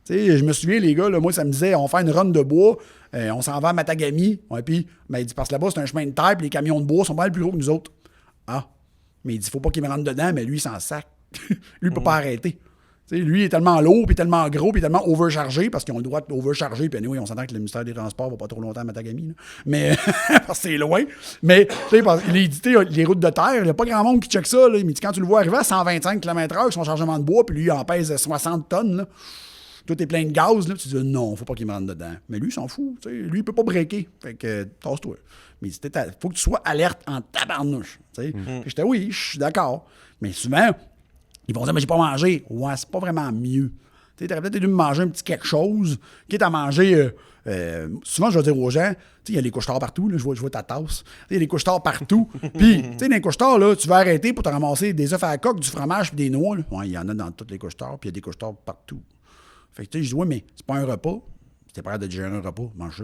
Tu sais, je me souviens, les gars, là, moi, ça me disait, on fait une run de bois, on s'en va à Matagami, puis il dit, parce que là-bas, c'est un chemin de terre, puis les camions de bois sont pas mal plus gros que nous autres. Ah, mais il dit, faut pas qu'il me rentre dedans, mais lui, il s'en sac. Lui, il peut pas arrêter. Tu sais, lui, il est tellement lourd, puis tellement gros, puis tellement overchargé, parce qu'ils ont le droit d'overcharger, puis anyway, on s'entend que le ministère des Transports va pas trop longtemps à Matagami, là. Mais, parce que c'est loin. Mais, tu sais, il est édité les routes de terre, il n'y a pas grand monde qui check ça, là. Il me dit, quand tu le vois arriver à 125 km/h avec son chargement de bois, puis lui, il en pèse 60 tonnes, là. Tout est plein de gaz, là, puis tu dis, non, faut pas qu'il me rentre dedans. Mais lui, il s'en fout, tu sais. Lui, il peut pas breaker. Fait que, tasse-toi. Mais il faut que tu sois alerte en tabarnouche, tu sais. Puis j'étais, oui, je suis d'accord. Mais souvent, ils vont dire, mais j'ai pas mangé. Ouais, c'est pas vraiment mieux. Tu sais, t'aurais peut-être dû me manger un petit quelque chose, quitte à manger. Souvent, je vais dire aux gens, tu sais, il y a les couche-tards partout, là, je vois ta tasse. Il y a les couche-tards partout. Puis, tu sais, dans les couche-tards, là, tu vas arrêter pour te ramasser des œufs à la coque, du fromage puis des noix. Là. Ouais, il y en a dans toutes les couche-tards, puis il y a des couche-tards partout. Fait que, tu sais, je dis, ouais, mais c'est pas un repas. Si t'es pas capable de digérer un repas, mange ça.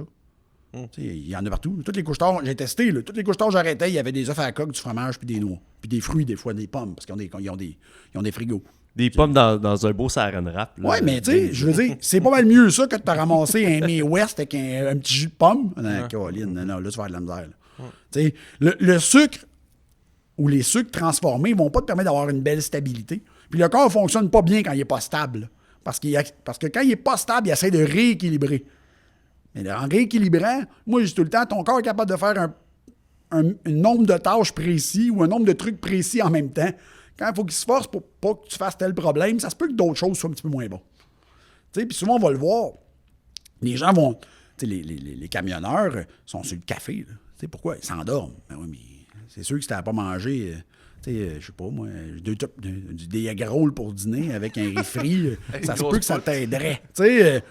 Tu sais, il y en a partout. Toutes les couche-tards, j'ai testé, là. Toutes les couche-tards, j'arrêtais, il y avait des œufs à la coque, du fromage puis des noix. Puis des fruits, des fois, des pommes, parce qu'ils ont des frigos. Des pommes dans un beau saran wrap. Là, Ouais, mais tu sais, je veux dire, c'est pas mal mieux ça que de te ramasser un May West avec un petit jus de pomme. Non, Caroline, non, là, tu vas avoir de la misère. Tu sais, le sucre ou les sucres transformés vont pas te permettre d'avoir une belle stabilité. Puis le corps fonctionne pas bien quand il est pas stable. Parce que quand il est pas stable, il essaie de rééquilibrer. Mais en rééquilibrant, moi, je dis tout le temps, ton corps est capable de faire un nombre de tâches précis ou un nombre de trucs précis en même temps. Quand il faut qu'il se force pour pas que tu fasses tel problème, ça se peut que d'autres choses soient un petit peu moins bonnes. Puis souvent, on va le voir. Les gens vont... Les camionneurs sont sur le café. Pourquoi? Ils s'endorment. Ben oui, mais c'est sûr que si tu n'as pas mangé... je sais pas, moi, des egg rolls pour dîner avec un riz frit, ça se peut que ça t'aiderait. Fait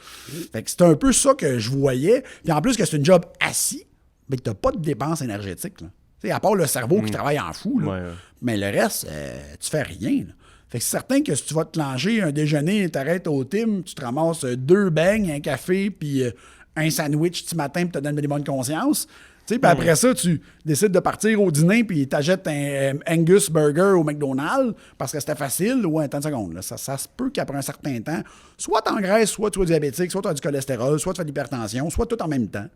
que c'est un peu ça que je voyais. Puis en plus que c'est une job assis, mais que tu n'as pas de dépenses énergétiques. Là. À part le cerveau qui travaille en fou, là, mais le reste, tu fais rien. Là. Fait que c'est certain que si tu vas te langer un déjeuner, tu arrêtes au Tim, tu te ramasses 2 beignes, un café, puis un sandwich petit matin pour te donner des bonnes consciences. Puis après ça, tu décides de partir au dîner puis tu achètes un Angus Burger au McDonald's parce que c'était facile. Ouais, attends une seconde. Là. Ça se peut qu'après un certain temps, soit tu engraisses, soit tu es diabétique, soit tu as du cholestérol, soit tu fais de l'hypertension, soit tout en même temps.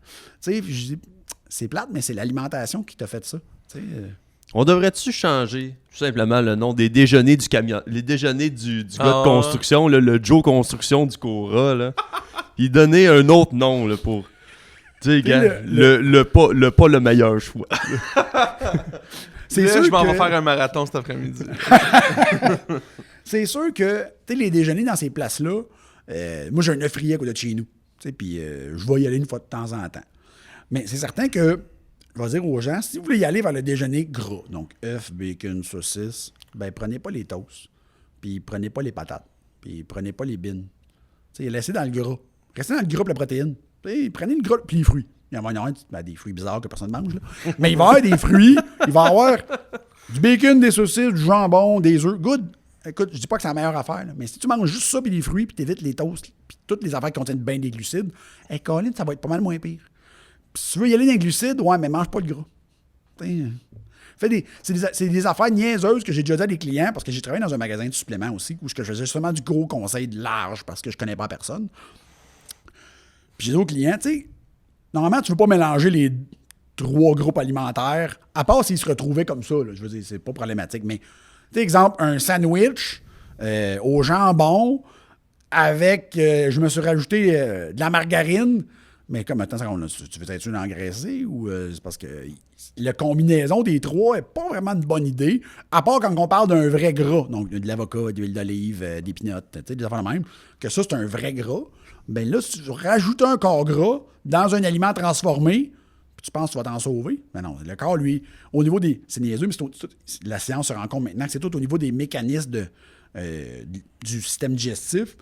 Je dis, c'est plate, mais c'est l'alimentation qui t'a fait ça. On devrait-tu changer tout simplement le nom des déjeuners du camion, les déjeuners du gars de construction, là, le Joe Construction du Cora, là. Il donner un autre nom là, pour... Tu sais, gars, pas le meilleur choix. C'est sûr que je m'en vais faire un marathon cet après-midi. C'est sûr que, tu sais, les déjeuners dans ces places-là, moi, j'ai un œufrier à côté de chez nous. Puis je vais y aller une fois de temps en temps. Mais c'est certain que, je vais dire aux gens, si vous voulez y aller vers le déjeuner gras, donc œufs, bacon, saucisse, ben prenez pas les toasts, puis prenez pas les patates, puis prenez pas les bines. Tu sais, laissez dans le gras. Restez dans le gras pour la protéine. Prenez le gras puis les fruits. Il va y avoir des fruits bizarres que personne ne mange. Là. Mais il va y avoir des fruits. Il va y avoir du bacon, des saucisses, du jambon, des œufs. Good. Écoute, je dis pas que c'est la meilleure affaire. Là, mais si tu manges juste ça puis des fruits puis t'évites les toasts puis toutes les affaires qui contiennent bien des glucides, Colin, ça va être pas mal moins pire. Puis si tu veux y aller dans les glucides, ouais, mais mange pas le gras. C'est des affaires niaiseuses que j'ai déjà dit à des clients parce que j'ai travaillé dans un magasin de suppléments aussi où je faisais justement du gros conseil de large parce que je connais pas personne. Puis j'ai dit aux clients, tu sais, normalement, tu veux pas mélanger les 3 groupes alimentaires, à part s'ils se retrouvaient comme ça, là, je veux dire, c'est pas problématique, mais, tu sais, exemple, un sandwich au jambon avec, je me suis rajouté de la margarine, mais comme, attends, tu veux être une engraissée ou c'est parce que la combinaison des 3 est pas vraiment une bonne idée, à part quand on parle d'un vrai gras, donc de l'avocat, de l'huile d'olive, des peanuts, tu sais, des affaires de même, que ça, c'est un vrai gras. Ben là, si tu rajoutes un corps gras dans un aliment transformé, puis tu penses que tu vas t'en sauver. Ben non, le corps, lui, au niveau des... C'est niaiseux, mais la science se rend compte maintenant que c'est tout au niveau des mécanismes du système digestif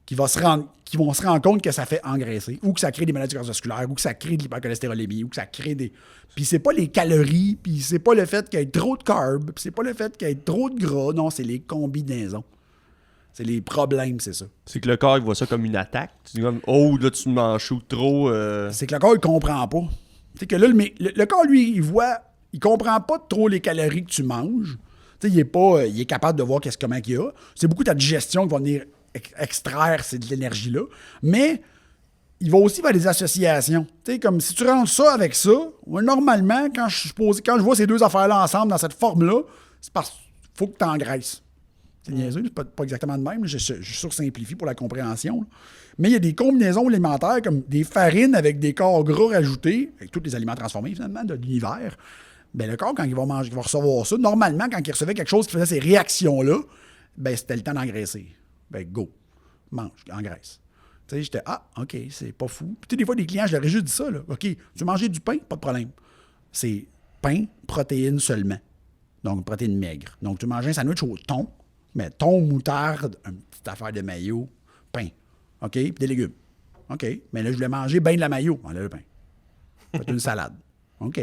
qui vont se rendre compte que ça fait engraisser, ou que ça crée des maladies cardiovasculaires, ou que ça crée de l'hypercholestérolémie, ou que ça crée des... Puis c'est pas les calories, puis c'est pas le fait qu'il y ait trop de carbs, puis c'est pas le fait qu'il y ait trop de gras, non, c'est les combinaisons. C'est les problèmes, c'est ça. C'est que le corps, il voit ça comme une attaque. Tu dis comme, oh, là, tu manges trop. C'est que le corps, il comprend pas. Tu sais que là, le corps, lui, il comprend pas trop les calories que tu manges. Tu sais, il est capable de voir comment il y a. C'est beaucoup ta digestion qui va venir extraire de l'énergie-là. Mais il va aussi faire des associations. Tu sais, comme si tu rentres ça avec ça, normalement, quand je vois ces 2 affaires-là ensemble dans cette forme-là, c'est parce qu'il faut que tu engraisses. C'est niaiseux, c'est pas exactement de même. Je sursimplifie pour la compréhension. Là. Mais il y a des combinaisons alimentaires comme des farines avec des corps gras rajoutés, avec tous les aliments transformés finalement de l'univers. Ben, le corps, quand il va recevoir ça, normalement, quand il recevait quelque chose qui faisait ces réactions-là, ben, c'était le temps d'engraisser. Ben, go, mange, engraisse. Tu sais, j'étais, OK, c'est pas fou. Puis, des fois, des clients, je leur ai juste dit ça, là. OK, tu veux manger du pain? Pas de problème. C'est pain, protéines seulement. Donc, protéines maigres. Donc, tu veux manger un sandwich au thon, mais thon, moutarde, une petite affaire de mayo, pain. OK? Puis des légumes. OK. Mais là, je voulais manger bien de la mayo. Enlève le pain. Faites une salade. OK.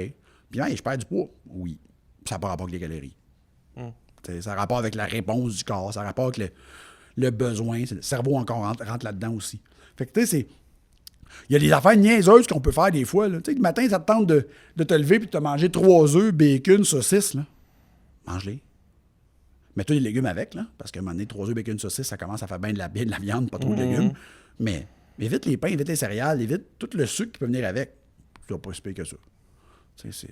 Puis là, je perds du poids. Oui. Puis ça n'a pas rapport avec les calories. Ça a rapport avec la réponse du corps. Ça a rapport avec le besoin. Le cerveau encore rentre là-dedans aussi. Fait que, tu sais, il y a des affaires niaiseuses qu'on peut faire des fois. Tu sais, le matin, ça te tente de te lever puis de te manger 3 œufs, bacon, saucisse. Là. Mange-les. Mets-toi des légumes avec, là, parce qu'à un moment donné, 3 œufs, bacon, saucisse, ça commence à faire bien de la viande, pas trop de légumes. Mais évite les pains, évite les céréales, évite tout le sucre qui peut venir avec. Tu dois pas se payer que ça.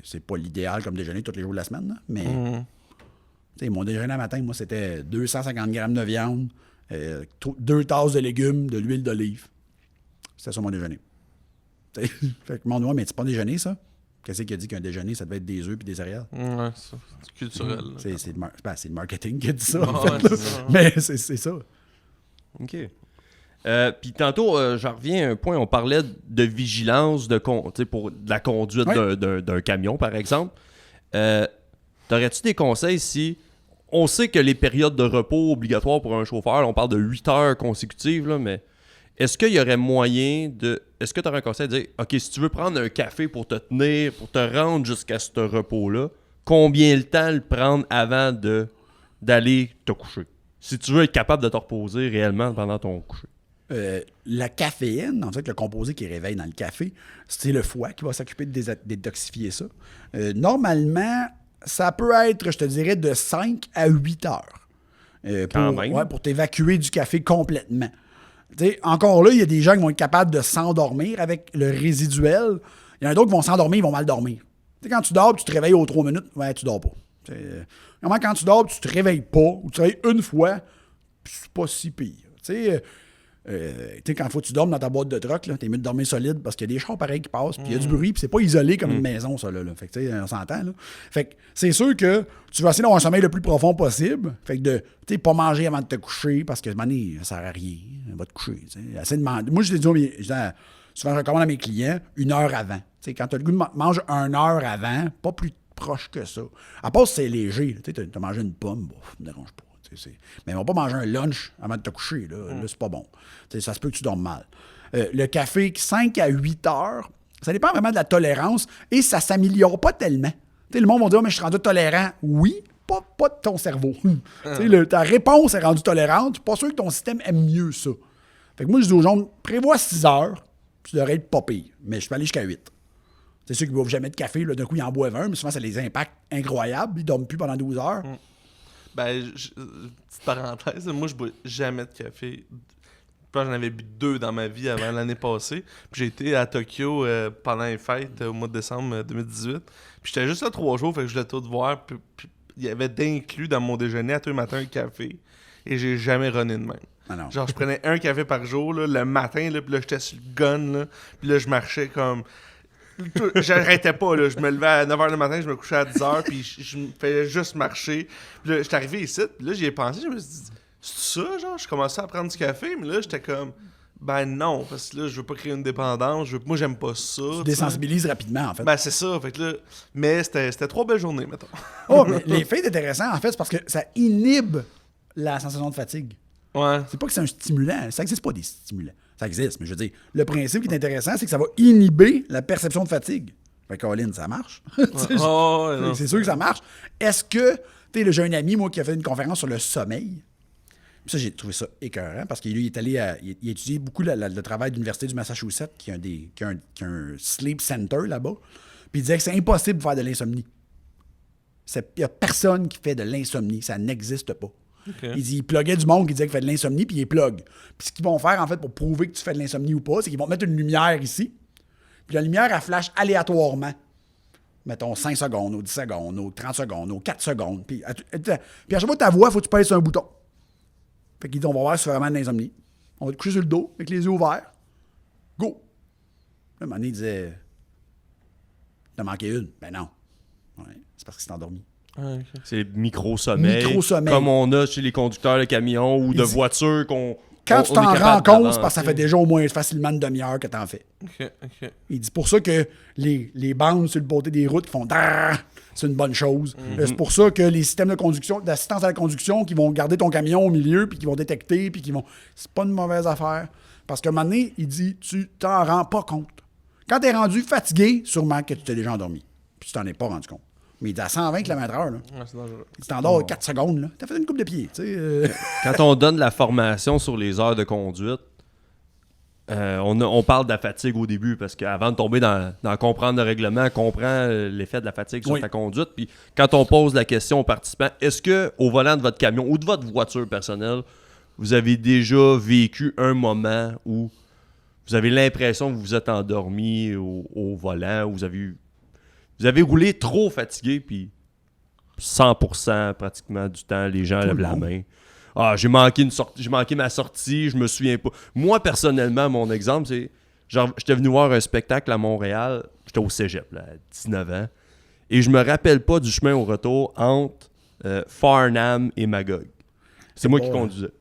C'est pas l'idéal comme déjeuner tous les jours de la semaine, là, mais mon déjeuner à matin, moi, c'était 250 grammes de viande, 2 tasses de légumes, de l'huile d'olive. C'était ça mon déjeuner. Fait que mon doigt, mais c'est pas un déjeuner, ça? Qu'est-ce qui a dit qu'un déjeuner, ça devait être des œufs et des céréales? Ouais, c'est culturel. C'est le marketing qui a dit ça, en Ouais, fait. c'est ça. Mais c'est ça. OK. Puis tantôt, j'en reviens à un point, on parlait de vigilance pour de la conduite d'un camion, par exemple. T'aurais-tu des conseils si on sait que les périodes de repos obligatoires pour un chauffeur, on parle de 8 heures consécutives, là, mais est-ce qu'il y aurait moyen de... Est-ce que tu aurais un conseil de dire, OK, si tu veux prendre un café pour te tenir, pour te rendre jusqu'à ce repos-là, combien de temps le prendre avant d'aller te coucher? Si tu veux être capable de te reposer réellement pendant ton coucher. La caféine, en fait, le composé qui réveille dans le café, c'est le foie qui va s'occuper de détoxifier ça. Normalement, ça peut être, je te dirais, de 5 à 8 heures. Pour t'évacuer du café complètement. T'sais, encore là, il y a des gens qui vont être capables de s'endormir avec le résiduel. Il y en a d'autres qui vont s'endormir, ils vont mal dormir. T'sais, quand tu dors, tu te réveilles aux 3 minutes, tu dors pas. Normalement, quand tu dors, tu te réveilles pas, ou tu te réveilles une fois, c'est pas si pire. Quand il faut que tu dormes dans ta boîte de truck, t'es mieux de dormir solide parce qu'il y a des chars pareils qui passent, puis il y a du bruit, puis c'est pas isolé comme une maison, ça, là. Fait que, on s'entend, là. Fait que c'est sûr que tu vas essayer d'avoir un sommeil le plus profond possible. Fait que pas manger avant de te coucher parce que, ça sert à rien. Va te coucher, Essaie de manger. Moi, je l'ai dit, souvent, je recommande à mes clients 1 heure avant. Quand tu as le goût de manger 1 heure avant, pas plus proche que ça. À part si c'est léger, tu as mangé une pomme, ça me dérange pas. Mais on va pas manger un lunch avant de te coucher. Là, c'est pas bon. Ça se peut que tu dormes mal. Le café, 5 à 8 heures, ça dépend vraiment de la tolérance et ça s'améliore pas tellement. Le monde va dire, mais je suis rendu tolérant. Oui, pas de ton cerveau. Ta réponse est rendue tolérante. Je suis pas sûr que ton système aime mieux ça. Fait que moi, je dis aux gens, prévois 6 heures, tu devrais être pas pire. Mais je peux aller jusqu'à 8. C'est ceux qui ne boivent jamais de café. Là, d'un coup, ils en boivent un, mais souvent, ça les impacte incroyables. Ils ne dorment plus pendant 12 heures. Petite parenthèse, moi je bois jamais de café. Je pense que j'en avais bu 2 dans ma vie avant l'année passée. Puis j'ai été à Tokyo pendant les fêtes au mois de décembre 2018. Puis j'étais juste là 3 jours, fait que je voulais tout voir. Puis il y avait d'inclus dans mon déjeuner à tous les matins un café. Et j'ai jamais runné de même. Ah non. Genre je prenais un café par jour là, le matin, là, puis là j'étais sur le gun. Là, puis là je marchais comme... J'arrêtais pas, là. Je me levais à 9h le matin, je me couchais à 10h, puis je me faisais juste marcher. Puis là, j'étais arrivé ici, puis là, j'y ai pensé, je me suis dit, c'est ça, genre? Je commençais à prendre du café, mais là, j'étais comme, ben non, parce que là, je veux pas créer une dépendance, moi, j'aime pas ça. Tu désensibilises rapidement, en fait. Ben, c'est ça, fait que là, mais c'était 3 belles journées, mettons. Oh, mais l'effet est intéressant, en fait, c'est parce que ça inhibe la sensation de fatigue. Ouais. C'est pas que c'est un stimulant, ça n'existe pas des stimulants. Ça existe, mais je veux dire, le principe qui est intéressant, c'est que ça va inhiber la perception de fatigue. Fait que, Colin, ça marche. C'est sûr que ça marche. Est-ce que, j'ai un ami, moi, qui a fait une conférence sur le sommeil. Ça, j'ai trouvé ça écœurant parce qu'il est allé il a étudié beaucoup le travail de l'Université du Massachusetts, qui a un sleep center là-bas. Puis il disait que c'est impossible de faire de l'insomnie. Il n'y a personne qui fait de l'insomnie. Ça n'existe pas. Okay. Il pluguait du monde qui disait qu'il fait de l'insomnie, puis il plug. Puis ce qu'ils vont faire, en fait, pour prouver que tu fais de l'insomnie ou pas, c'est qu'ils vont te mettre une lumière ici. Puis la lumière, elle flash aléatoirement. Mettons 5 secondes, ou 10 secondes, ou 30 secondes, ou 4 secondes. Puis à chaque fois que ta voix, il faut que tu pèses sur un bouton. Fait qu'ils disent, on va voir si tu fais vraiment de l'insomnie. On va te coucher sur le dos, avec les yeux ouverts. Go! Là, un moment donné, il disait, t'as manqué une. Ben non. Ouais, c'est parce qu'il s'est endormi. Ah, okay. C'est micro-sommeil. Micro-sommeil. Comme on a chez les conducteurs de camions ou de voitures qu'on... Quand tu t'en rends compte, c'est parce que ça fait déjà au moins facilement une demi-heure que t'en fais. Okay. Il dit pour ça que les bandes sur le côté des routes qui font c'est une bonne chose. C'est pour ça que les systèmes de conduction, d'assistance à la conduction qui vont garder ton camion au milieu puis qui vont détecter puis qui vont... C'est pas une mauvaise affaire. Parce qu'à un moment donné, il dit tu t'en rends pas compte. Quand t'es rendu fatigué, sûrement que tu t'es déjà endormi. Puis tu t'en es pas rendu compte. Mais il est à 120 km/h. Là. Ouais, c'est dangereux. Tu t'endors 4 secondes. Là. T'as fait une coupe de pied. Quand on donne la formation sur les heures de conduite, On parle de la fatigue au début parce qu'avant de tomber dans comprendre le règlement, comprendre l'effet de la fatigue sur ta conduite. Puis quand on pose la question aux participants, est-ce que au volant de votre camion ou de votre voiture personnelle, vous avez déjà vécu un moment où vous avez l'impression que vous vous êtes endormi au volant, où vous avez roulé trop fatigué, puis 100% pratiquement du temps, les gens lèvent la main. Ah, j'ai manqué ma sortie, je me souviens pas. Moi, personnellement, mon exemple, c'est genre, j'étais venu voir un spectacle à Montréal, j'étais au cégep, là, à 19 ans, et je me rappelle pas du chemin au retour entre Farnham et Magog. C'est moi qui conduisais.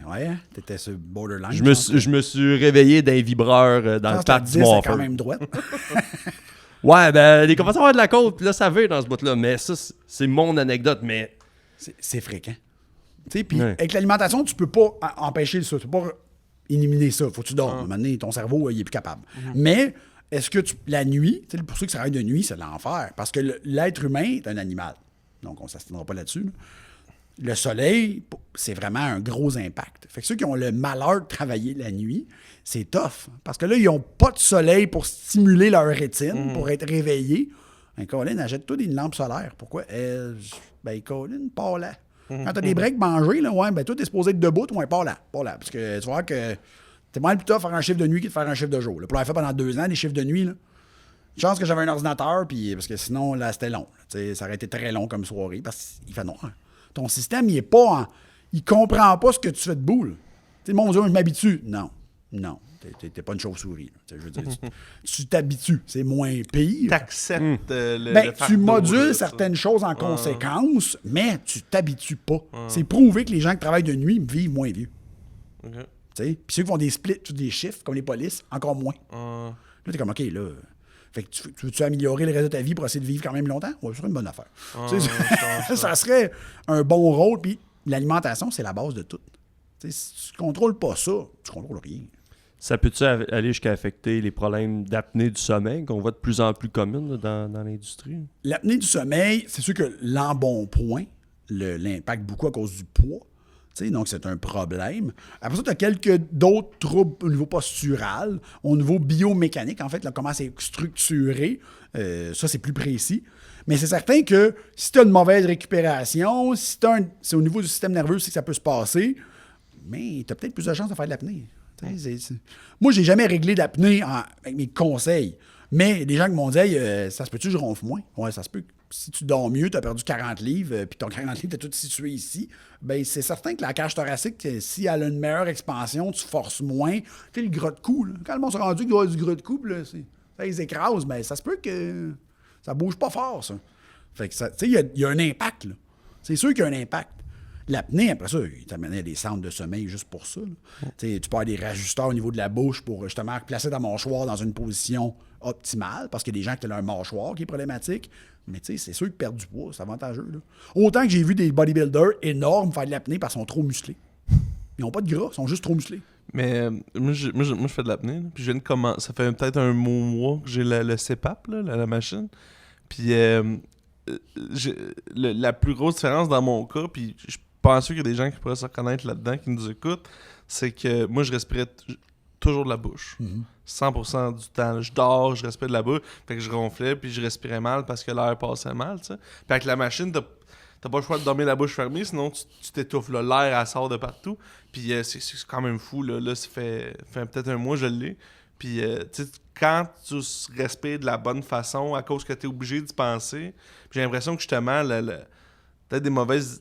Ouais, t'étais sur borderline. Je me suis réveillé d'un vibreur dans le parc du Montfort. C'est quand même droite. Ouais, ben, les commencent à avoir de la côte, puis là, ça veut dans ce bout-là. Mais ça, c'est mon anecdote, mais... C'est fréquent. Tu sais, puis avec l'alimentation, tu peux pas empêcher ça. Tu peux pas éliminer ça. Faut que tu dormes. À un moment donné, ton cerveau, il est plus capable. Mais, est-ce que la nuit, pour ceux qui travaillent de nuit, c'est l'enfer. Parce que l'être humain est un animal. Donc, on ne s'astinera pas là-dessus. Là. Le soleil, c'est vraiment un gros impact. Fait que ceux qui ont le malheur de travailler la nuit, c'est tough. Parce que là, ils n'ont pas de soleil pour stimuler leur rétine, pour être réveillés. Colin, achète-toi des lampes solaires. Pourquoi? Colin, pas là. Quand t'as des breaks manger, là, ouais, ben toi, t'es supposé être debout, ouais, pas là. Parce que tu vas voir que t'es moins plus tard faire un chiffre de nuit que de faire un chiffre de jour. Là. Pour l'avoir fait pendant 2 ans, des chiffres de nuit, là. Chance que j'avais un ordinateur, puis parce que sinon, là, c'était long. Ça aurait été très long comme soirée, parce qu'il fait noir. Ton système, il est pas il comprend pas ce que tu fais de boule. Mon Dieu, je m'habitue. Non. T'es pas une chauve-souris. Je veux dire, tu t'habitues. C'est moins pire. T'acceptes le tu modules là, certaines choses en conséquence, mais tu t'habitues pas. C'est prouvé que les gens qui travaillent de nuit vivent moins vieux. Puis ceux qui font des splits, des chiffres, comme les polices, encore moins. Là, t'es comme, OK, là... Fait que tu veux-tu améliorer le reste de ta vie pour essayer de vivre quand même longtemps? Ouais, ce serait une bonne affaire. Ça serait un bon rôle. Puis l'alimentation, c'est la base de tout. Si tu ne contrôles pas ça, tu ne contrôles rien. Ça peut-tu aller jusqu'à affecter les problèmes d'apnée du sommeil qu'on voit de plus en plus communes dans l'industrie? L'apnée du sommeil, c'est sûr que l'embonpoint l'impacte beaucoup à cause du poids. Donc, c'est un problème. Après ça, tu as quelques d'autres troubles au niveau postural, au niveau biomécanique, en fait, là, comment c'est structuré. Ça, c'est plus précis. Mais c'est certain que si tu as une mauvaise récupération, si c'est au niveau du système nerveux, c'est que ça peut se passer, mais tu as peut-être plus de chances de faire de l'apnée. Moi, j'ai jamais réglé d'apnée avec mes conseils. Mais il y a des gens qui m'ont dit hey, ça se peut-tu que je ronfle moins? Ouais, ça se peut. Si tu dors mieux, tu as perdu 40 livres, puis ton 40 livres, tu tout situé ici, bien, c'est certain que la cage thoracique, si elle a une meilleure expansion, tu forces moins. Tu sais, le gras de cou, là, quand le monde s'est rendu qu'il doit y avoir du gras de cou, là, ça les écrase, mais ça se peut que ça bouge pas fort, ça. Fait que ça, tu sais, il y a un impact, là. C'est sûr qu'il y a un impact. L'apnée, après ça, il t'amenait à des centres de sommeil juste pour ça. Tu peux avoir des rajusteurs au niveau de la bouche pour justement placer ta mâchoire dans une position optimale, parce qu'il y a des gens qui ont leur mâchoire qui est problématique. Mais c'est sûr que perdre du poids, c'est avantageux. Là. Autant que j'ai vu des bodybuilders énormes faire de l'apnée parce qu'ils sont trop musclés. Ils n'ont pas de gras, ils sont juste trop musclés. Mais moi, je fais de l'apnée. Là, puis je viens de commencer. Ça fait peut-être un mois que j'ai le CPAP, là, la machine. Puis la plus grosse différence dans mon cas, puis je pense qu'il y a des gens qui pourraient se reconnaître là-dedans, qui nous écoutent, c'est que moi, je respirais toujours de la bouche. 100% du temps. Je dors, je respire de la bouche. Fait que je ronflais, puis je respirais mal parce que l'air passait mal, tu sais. Puis avec la machine, t'as pas le choix de dormir la bouche fermée, sinon tu t'étouffes. Là. L'air, elle sort de partout. Puis c'est quand même fou, là. Là, ça fait peut-être un mois que je l'ai. Puis, tu sais, quand tu respires de la bonne façon, à cause que t'es obligé d'y penser, j'ai l'impression que justement, peut-être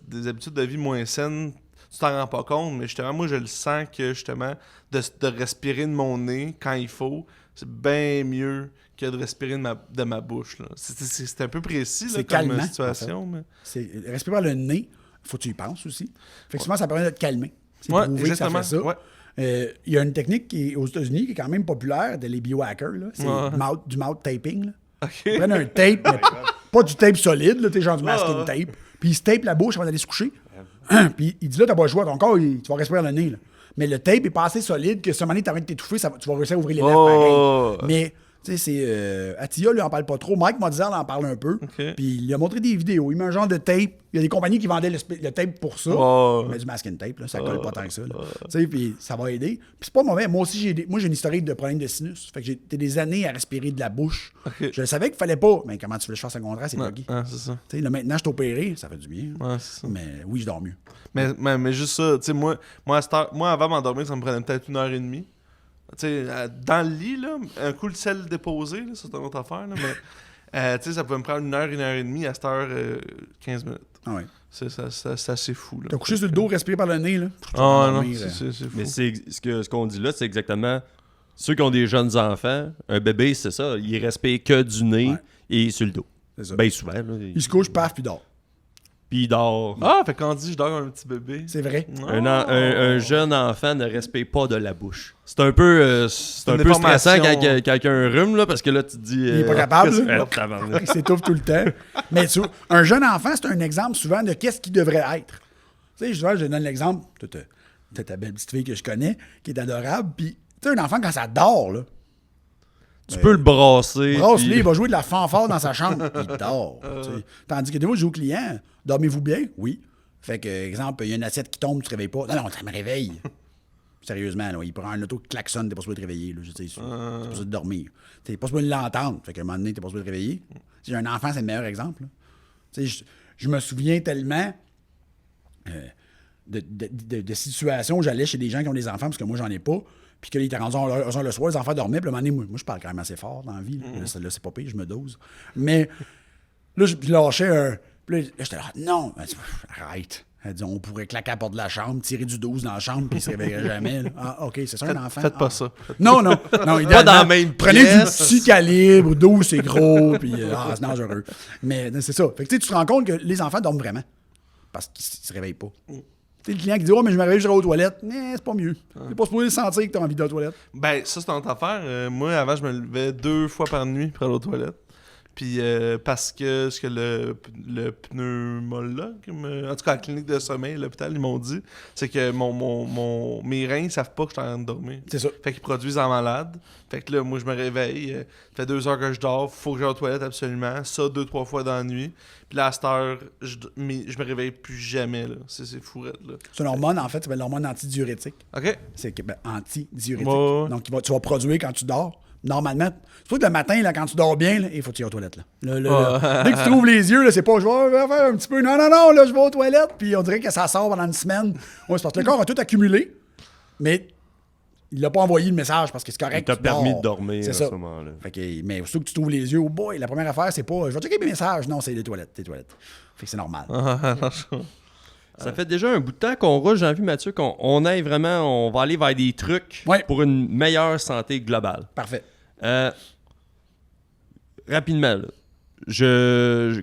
des habitudes de vie moins saines, tu t'en rends pas compte, mais justement, moi, je le sens que, justement, de respirer de mon nez quand il faut, c'est bien mieux que de respirer de ma bouche. Là. C'est un peu précis là, comme calmant, situation. En fait. Mais... Respirer par le nez, faut que tu y penses aussi. Effectivement, ça permet de te calmer. C'est ouais, prouvé exactement. Que ça fait ça. Ouais. Il y a une technique qui est aux États-Unis qui est quand même populaire, les biohackers. Là. C'est du mouth taping. Là. Okay. Ils prennent un tape, mais pas du tape solide, là, genre du masking tape. Puis ils se tapent la bouche avant d'aller se coucher. Puis il dit là, t'as pas le choix, ton corps, tu vas respirer le nez. Là. Mais le tape est pas assez solide que si à un moment donné, t'arrêtes de t'étouffer, tu vas réussir à ouvrir les lèvres pareil. Mais Tu sais, c'est... Attila, lui, en parle pas trop. Mike Modzer en parle un peu. OK. Puis il a montré des vidéos. Il met un genre de tape. Il y a des compagnies qui vendaient le tape pour ça. Oh. Mais du masking tape, là, ça colle pas tant que ça. Tu sais, puis ça va aider. Puis c'est pas mauvais. Moi aussi, j'ai une historique de problème de sinus. Fait que j'ai des années à respirer de la bouche. OK. Je savais qu'il fallait pas. Mais comment tu veux que je fasse un contrat, c'est buggy. Ah, c'est ça. Tu sais, là, maintenant, je suis opéré. Ça fait du bien. Ouais, c'est ça. Mais oui, je dors mieux. Mais juste ça, tu sais, moi, avant m'endormir, ça me prenait peut-être 1h30. Tu sais, dans le lit, là, un coup le sel déposé, là, ça, c'est une autre affaire, là, mais tu sais, ça pouvait me prendre 1h30, à cette heure, 15 minutes. Ah ouais. C'est assez fou, là. T'as couché sur le dos, respiré par le nez, là. Ah non, dormir, c'est fou. Mais ce qu'on dit là, c'est exactement ceux qui ont des jeunes enfants, un bébé, c'est ça, il respire que du nez Ouais. et sur le dos. C'est ça. Bien souvent. Là, Il se couche, paf, puis il dort. Puis il dort. Ah, fait qu'on dit je dors comme un petit bébé. C'est vrai. Un jeune enfant ne respire pas de la bouche. C'est un peu, une peu stressant déformation. quand il y a un rhume, là, parce que là, tu te dis... Il est pas capable, qu'est-ce- là. tabarnak. Il s'étouffe tout le temps. Mais un jeune enfant, c'est un exemple souvent de qu'est-ce qu'il devrait être. Tu sais, je donne l'exemple. T'as ta belle petite fille que je connais, qui est adorable. Puis, tu sais, un enfant, quand ça dort, là, Tu peux le brasser. brasse-le, puis- il va jouer de la fanfare dans sa chambre. Il dort. Tu sais. Tandis que des fois, je dis aux clients, dormez-vous bien? Oui. Fait que, exemple, il y a une assiette qui tombe, tu te réveilles pas. Non, ça me réveille. Sérieusement, là, il prend un auto qui klaxonne, t'es pas supposé te réveiller. Là, t'es pas supposé te dormir. T'es pas supposé l'entendre. Fait qu'à un moment donné, t'es pas supposé te réveiller. Si j'ai un enfant, c'est le meilleur exemple. Là. Tu sais, je me souviens tellement de situations où j'allais chez des gens qui ont des enfants, parce que moi, j'en ai pas. Puis qu'ils étaient rendus le soir, les enfants dormaient. Puis à un moment donné, moi, je parle quand même assez fort dans la vie. Là, là c'est pas pire, je me dose. Mais là, je lâchais un. Puis là, j'étais là, non, elle dit, arrête. Elle dit, on pourrait claquer à la porte de la chambre, tirer du 12 dans la chambre, puis il se réveillerait jamais. Là. Ah, OK, c'est ça un enfant? Faites Ah. pas ça. Non, idéalement, dans la même prenez pièce. du petit calibre, 12 c'est gros, puis c'est dangereux. Mais c'est ça. Fait que tu te rends compte que les enfants dorment vraiment. Parce qu'ils se réveillent pas. Tu sais, le client qui dit, oh, mais je me réveille, je vais aux toilettes. Mais c'est pas mieux. T'es pas supposé sentir que t'as envie d'aller aux toilettes. Ben, ça, c'est une autre affaire. Moi, avant, je me levais 2 fois par nuit pour aller aux toilettes. Puis parce que ce que le pneumologue, en tout cas, la clinique de sommeil, l'hôpital, ils m'ont dit, c'est que mes reins, ils savent pas que je suis en train de dormir. C'est ça. Fait qu'ils produisent en malade. Fait que là, moi, je me réveille. Ça fait 2 heures que je dors. Faut que j'aille aux toilettes absolument. Ça, 2-3 fois dans la nuit. Puis là, à cette heure, je me réveille plus jamais. Là. C'est fourette, là. C'est une hormone, en fait, ça s'appelle l'hormone antidiurétique. OK. C'est antidiurétique. Ouais. Donc, tu vas produire quand tu dors. Normalement, c'est pour que le matin, là, quand tu dors bien, là, il faut que tu ailles aux toilettes. Là. Dès que tu trouves les yeux, là, c'est pas je vais faire un petit peu. Non, là, je vais aux toilettes. Puis on dirait que ça sort pendant une semaine. Ouais, c'est parce que le corps a tout accumulé, mais il l'a pas envoyé le message parce que c'est correct. Il t'a tu permis dors. de dormir C'est à ça. ce moment-là. Fait que, mais surtout que tu trouves les yeux, oh boy, la première affaire, c'est pas je vais checker mes messages. Non, c'est les toilettes. Fait que c'est normal. Ça fait déjà un bout de temps qu'on rush, j'ai envie, Mathieu, qu'on aille vraiment, on va aller vers des trucs Ouais. pour une meilleure santé globale. Parfait. Rapidement, là.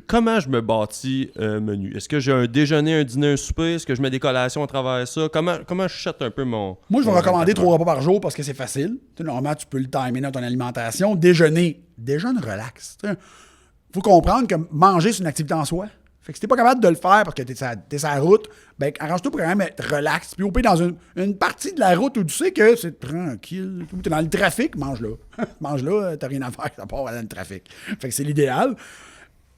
Comment je me bâtis un menu? Est-ce que j'ai un déjeuner, un dîner, un souper? Est-ce que je mets des collations à travers ça? Comment je chète un peu mon... Moi, je vais mon recommander 3 répertoire? repas par jour parce que c'est facile. Tu sais, normalement, tu peux le timer dans ton alimentation. Déjeuner, déjeune relax. Il faut comprendre que manger, c'est une activité en soi. Fait que si t'es pas capable de le faire parce que t'es sur la route, ben arrange-toi pour quand même être relax. Puis au pire, dans une partie de la route où tu sais que c'est tranquille, où t'es dans le trafic, mange-là. Mange-là, t'as rien à faire, ça part dans le trafic. Fait que c'est l'idéal.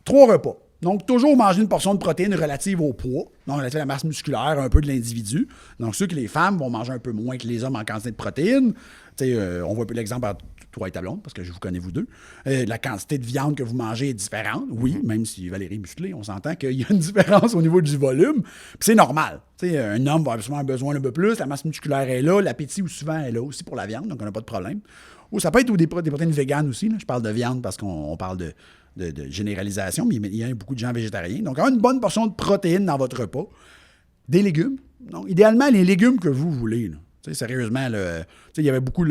3 repas. Donc, toujours manger une portion de protéines relative au poids, donc relative à la masse musculaire, un peu de l'individu. Donc, ceux que les femmes vont manger un peu moins que les hommes en quantité de protéines. On voit un peu l'exemple à toi et ta blonde, parce que je vous connais vous deux. La quantité de viande que vous mangez est différente. Oui, même si Valérie est musclée, on s'entend qu'il y a une différence au niveau du volume. Puis c'est normal. Un homme va absolument avoir besoin un peu plus, la masse musculaire est là, l'appétit souvent est là aussi pour la viande, donc on n'a pas de problème. Ou ça peut être des protéines véganes aussi. Là. Je parle de viande parce qu'on parle de généralisation, mais il y a beaucoup de gens végétariens. Donc, avoir une bonne portion de protéines dans votre repas. Des légumes. Donc, idéalement, les légumes que vous voulez. Là. Sérieusement, il y avait beaucoup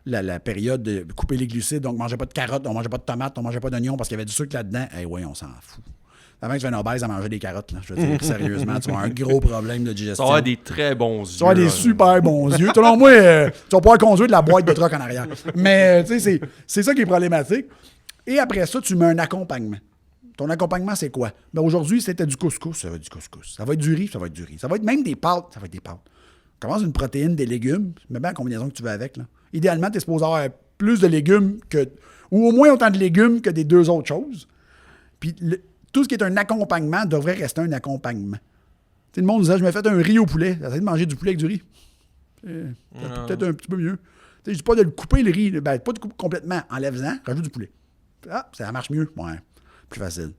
la période de couper les glucides. Donc, on ne mangeait pas de carottes, on ne mangeait pas de tomates, on ne mangeait pas d'oignons parce qu'il y avait du sucre là-dedans. Eh oui, on s'en fout. Avant que tu viennes obèse à manger des carottes, là, je veux dire, sérieusement, tu vas avoir un gros problème de Ça digestion. va avoir des très bons yeux. Tu vas avoir des là. super bons yeux. Selon moi, tu vas pouvoir conduire de la boîte de truck en arrière. Mais, tu sais, c'est ça qui est problématique. Et après ça, tu mets un accompagnement. Ton accompagnement, c'est quoi? Ben aujourd'hui, c'était du couscous, ça va être du couscous. Ça va être du riz, ça va être du riz. Ça va être même des pâtes, ça va être des pâtes. Commence une protéine, des légumes, mais bien la combinaison que tu veux avec. Là. Idéalement, tu es supposé avoir plus de légumes ou au moins autant de légumes que des deux autres choses. Puis tout ce qui est un accompagnement devrait rester un accompagnement. Tu sais, le monde disait, je me fait un riz au poulet. J'essaie de manger du poulet avec du riz. C'est peut-être un petit peu mieux. Tu sais, je dis pas de le couper le riz, pas de couper complètement. Enlève-en, rajoute du poulet. Ah, ça marche mieux. Ouais, plus facile.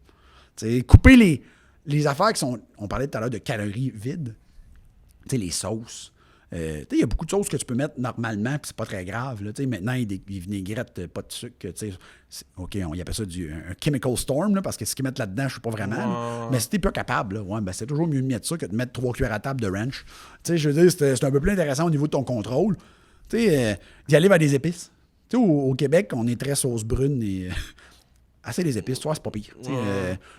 Tu sais, couper les affaires qui sont... On parlait tout à l'heure de calories vides. Tu sais, les sauces. Il y a beaucoup de choses que tu peux mettre normalement, puis c'est pas très grave. Là. Maintenant, il y a des vinaigrettes, pas de sucre. OK, on y appelle ça un chemical storm, là, parce que ce qu'ils mettent là-dedans, je sais pas vraiment. Mais si t'es pas capable, c'est toujours mieux de mettre ça que de mettre 3 cuillères à table de ranch. Je veux dire, c'est un peu plus intéressant au niveau de ton contrôle. D'y aller vers des épices. Au Québec, on est très sauce brune et... assez des épices, tu vois, c'est pas pire.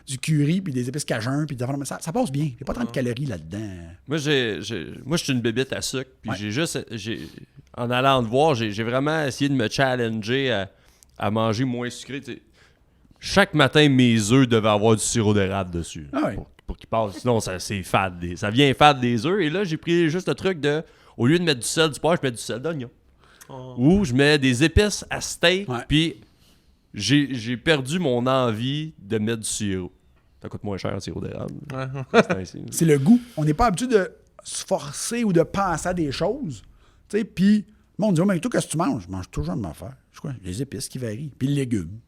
Du curry, puis des épices cajun, puis ça passe bien. Il n'y a pas tant de calories là-dedans. Moi, je suis une bébête à sucre, puis en allant te voir, j'ai vraiment essayé de me challenger à manger moins sucré. T'sais. Chaque matin, mes œufs devaient avoir du sirop d'érable dessus. Pour qu'ils passent. Sinon, c'est fade. Ça vient fade des œufs. Et là, j'ai pris juste le truc de, au lieu de mettre du sel du poivre, je mets du sel d'oignon. Ou je mets des épices à steak, puis... J'ai perdu mon envie de mettre du sirop. Ça coûte moins cher le sirop d'érable. C'est le goût. On n'est pas habitué de se forcer ou de penser à des choses. Puis, on dit, mais toi, qu'est-ce que tu manges? Je mange toujours la même affaire. Je crois, les épices qui varient. Puis les légumes.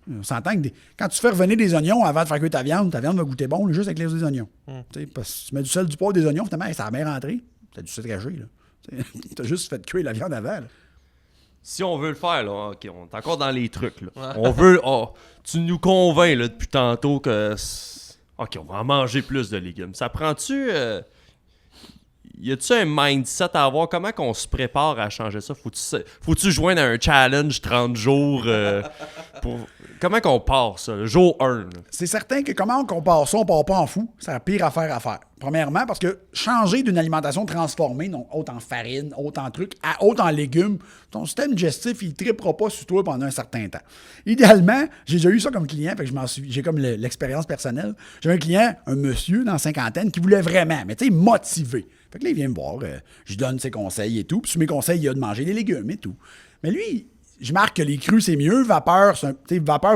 On s'entend que quand tu fais revenir des oignons avant de faire cuire ta viande va goûter bon juste avec les oignons. Parce que tu mets du sel, du poivre, des oignons, finalement, ça a bien rentré. T'as du sucre caché. Tu as juste fait cuire la viande avant. Là. Si on veut le faire, là, OK, on est encore dans les trucs. Là. On veut. Tu nous convaincs là, depuis tantôt que. OK, on va en manger plus de légumes. Ça prend-tu. Y a-tu un mindset à avoir? Comment qu'on se prépare à changer ça? Faut-tu joindre à un challenge 30 jours pour. Comment qu'on part ça, le jour 1? Là? C'est certain que comment qu'on part ça, on part pas en fou. C'est la pire affaire à faire. Premièrement, parce que changer d'une alimentation transformée, donc haute en farine, haute en trucs, à haute en légumes, ton système digestif, il ne trippera pas sur toi pendant un certain temps. Idéalement, j'ai déjà eu ça comme client, fait que j'ai comme l'expérience personnelle. J'avais un client, un monsieur dans la cinquantaine, qui voulait vraiment, mais tu sais, motivé. Fait que là, il vient me voir, je donne ses conseils et tout, puis sur mes conseils, il a de manger des légumes et tout. Mais lui, je marque que les crus, c'est mieux, vapeur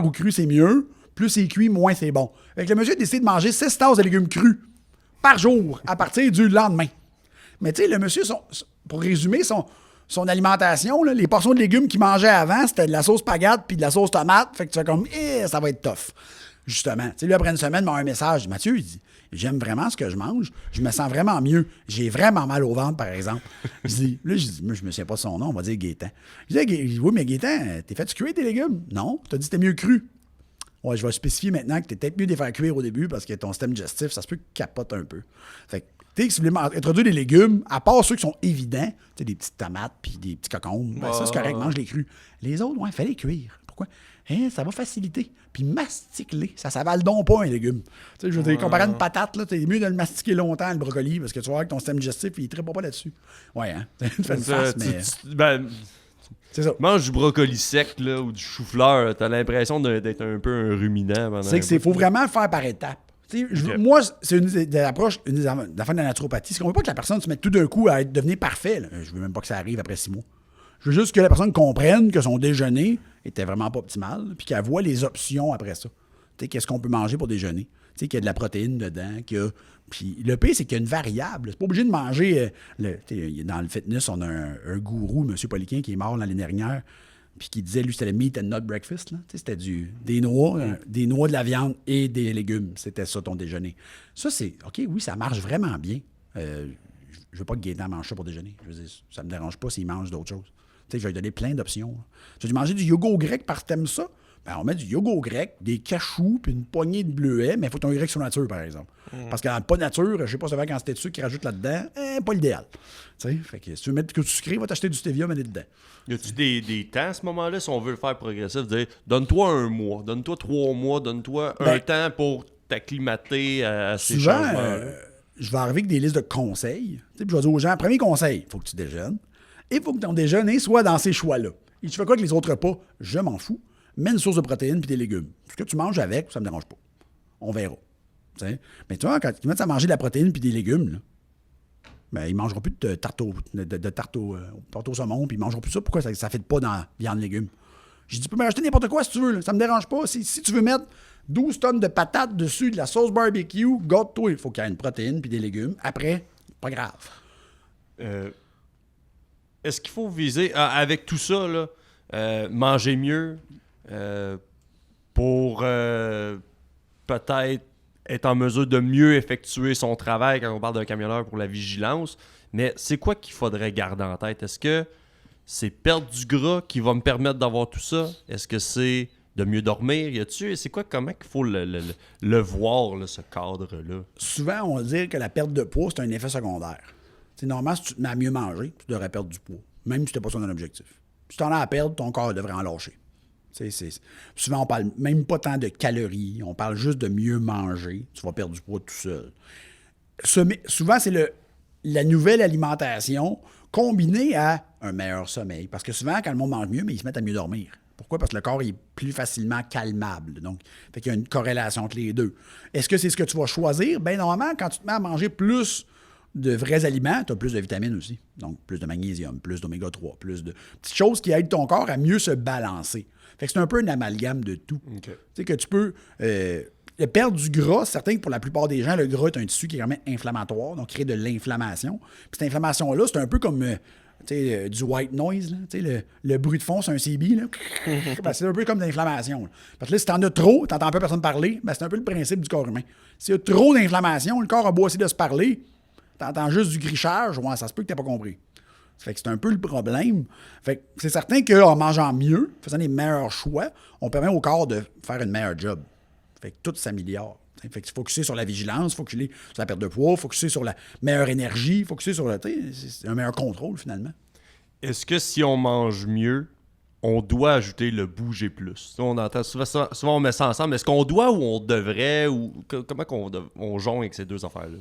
ou cru, c'est mieux, plus c'est cuit, moins c'est bon. Fait que le monsieur a décidé de manger 6 tasses de légumes crus par jour, à partir du lendemain. Mais tu sais, le monsieur, pour résumer, son alimentation, là, les portions de légumes qu'il mangeait avant, c'était de la sauce pagade puis de la sauce tomate. Fait que tu fais comme, ça va être tough. Justement. Tu sais, lui, après une semaine, il m'a un message. Mathieu, il dit, j'aime vraiment ce que je mange. Je me sens vraiment mieux. J'ai vraiment mal au ventre, par exemple. Je dis, moi, je me souviens pas de son nom, on va dire Gaétan. Je dis, oui, mais Gaétan, t'es fait cuire tes légumes? Non, t'as dit que c'était mieux cru. Ouais, je vais spécifier maintenant que t'es peut-être mieux de les faire cuire au début parce que ton système digestif, ça se peut capote un peu. Fait que, tu sais, si vous voulez introduire des légumes, à part ceux qui sont évidents, tu sais, des petites tomates puis des petits cocombes, ça, c'est correct, mange les crus. Les autres, fallait cuire. Pourquoi? Ça va faciliter. Puis mastique-les. Ça s'avale donc pas un légume. Tu sais, je veux dire, comparé à une patate, là, c'est mieux de le mastiquer longtemps, le brocoli, parce que tu vas voir que ton système digestif, il ne trippe pas là-dessus. Ouais, hein? Tu fais une face, mais... c'est ça. Mange du brocoli sec là, ou du chou-fleur, t'as l'impression d'être un peu un ruminant. C'est que faut vraiment le faire par étapes. Moi, c'est une des approches, une des affaires de la naturopathie. C'est qu'on veut pas que la personne se mette tout d'un coup à devenir parfait. Là. Je veux même pas que ça arrive après 6 mois. Je veux juste que la personne comprenne que son déjeuner était vraiment pas optimal, puis qu'elle voit les options après ça. Tu sais, qu'est-ce qu'on peut manger pour déjeuner? Tu sais, qu'il y a de la protéine dedans, Puis le pire, c'est qu'il y a une variable. C'est pas obligé de manger... dans le fitness, on a un gourou, M. Poliquin, qui est mort l'année dernière, puis qui disait, lui, c'était le meat and nut breakfast. Là. C'était des noix, de la viande et des légumes. C'était ça, ton déjeuner. Ça, c'est... OK, oui, ça marche vraiment bien. Je veux pas que Gaétan mange ça pour déjeuner. Je veux dire, ça me dérange pas s'il mange d'autres choses. Tu sais, je vais lui donner plein d'options. Je vais lui manger du yogourt grec parce que t'aimes ça. Ben, on met du yogourt grec, des cachous, puis une poignée de bleuets, mais il faut ton grec sur nature, par exemple. Parce que dans pas nature, je sais pas, c'est vrai, quand c'était de sucre qu'ils rajoutent là-dedans, pas l'idéal. Tu sais, fait que si tu veux mettre que du sucré, va t'acheter du stevia, mets dedans. Y a-tu des temps à ce moment-là, si on veut le faire progressif, dire donne-toi 1 mois, donne-toi 3 mois, donne-toi un temps pour t'acclimater à ces changements. Je vais arriver avec des listes de conseils. Tu sais, je vais dire aux gens, premier conseil, il faut que tu déjeunes. Et il faut que ton déjeuner soit dans ces choix-là. Et tu fais quoi avec les autres repas? Je m'en fous. Mets une source de protéines puis des légumes. Ce que tu manges avec, ça me dérange pas. On verra. T'sais? Mais tu vois, quand tu mets à manger de la protéine puis des légumes, là, Ben, ils ne mangeront plus de tarte au saumon, puis ils ne mangeront plus ça. Pourquoi ça ne fait pas dans viande légumes? J'ai dit, tu peux me racheter n'importe quoi si tu veux, là. Ça ne me dérange pas. Si tu veux mettre 12 tonnes de patates dessus, de la sauce barbecue, gâte-toi. Il faut qu'il y ait une protéine puis des légumes. Après, pas grave. Est-ce qu'il faut viser, avec tout ça, là, manger mieux pour peut-être être en mesure de mieux effectuer son travail quand on parle d'un camionneur pour la vigilance? Mais c'est quoi qu'il faudrait garder en tête? Est-ce que c'est perdre du gras qui va me permettre d'avoir tout ça? Est-ce que c'est de mieux dormir? C'est quoi, comment qu'il faut le voir, là, ce cadre-là? Souvent, on va dire que la perte de poids, c'est un effet secondaire. T'sais, normalement, si tu te mets à mieux manger, tu devrais perdre du poids, même si tu n'as pas son objectif. Si tu en as à perdre, ton corps devrait en lâcher. Souvent, on parle même pas tant de calories, on parle juste de mieux manger. Tu vas perdre du poids tout seul. Souvent, c'est la nouvelle alimentation combinée à un meilleur sommeil. Parce que souvent, quand le monde mange mieux, mais ils se mettent à mieux dormir. Pourquoi? Parce que le corps est plus facilement calmable. Donc, fait qu'il y a une corrélation entre les deux. Est-ce que c'est ce que tu vas choisir? Bien, normalement, quand tu te mets à manger plus de vrais aliments, tu as plus de vitamines aussi. Donc, plus de magnésium, plus d'oméga 3, plus de petites choses qui aident ton corps à mieux se balancer. Fait que c'est un peu un amalgame de tout. Okay. Tu sais que tu peux perdre du gras. C'est certain que pour la plupart des gens, le gras est un tissu qui est vraiment inflammatoire, donc crée de l'inflammation. Puis cette inflammation-là, c'est un peu comme du white noise, là, le bruit de fond sur un CB. Là. Ben, c'est un peu comme de l'inflammation. Là. Parce que là, si t'en as trop, t'entends pas personne parler, ben, c'est un peu le principe du corps humain. S'il y a trop d'inflammation, le corps a beau essayer de se parler, t'entends juste du grichage, ouais, ça se peut que t'aies pas compris. Fait que c'est un peu le problème. Fait que c'est certain qu'en mangeant mieux, faisant les meilleurs choix, on permet au corps de faire une meilleure job. Fait que tout s'améliore. Fait que focuser sur la vigilance, focuser sur la perte de poids, focuser sur la meilleure énergie, focuser sur c'est un meilleur contrôle finalement. Est-ce que si on mange mieux, on doit ajouter le bouger plus? On entend souvent on met ça ensemble. Est-ce qu'on doit ou on devrait? Ou comment on jongle avec ces deux affaires-là?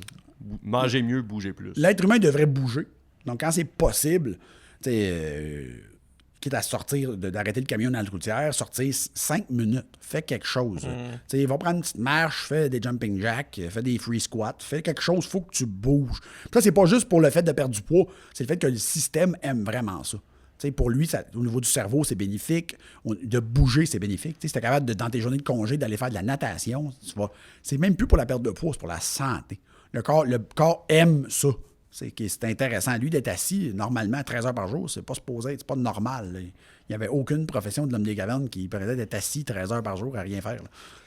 Manger mieux, bouger plus. L'être humain devrait bouger. Donc, quand c'est possible, quitte à sortir, d'arrêter le camion dans la routière, sortir 5 minutes, fais quelque chose. Va prendre une petite marche, fais des jumping jacks, fais des free squats, fais quelque chose, il faut que tu bouges. Puis ça, c'est pas juste pour le fait de perdre du poids, c'est le fait que le système aime vraiment ça. Pour lui, au niveau du cerveau, c'est bénéfique. De bouger, c'est bénéfique. Si tu es capable, dans tes journées de congé, d'aller faire de la natation, c'est même plus pour la perte de poids, c'est pour la santé. Le corps aime ça. C'est intéressant. Lui, d'être assis, normalement, 13 heures par jour, c'est pas supposé, c'est pas normal. Là. Il n'y avait aucune profession de l'homme des cavernes qui permettait d'être assis 13 heures par jour à rien faire.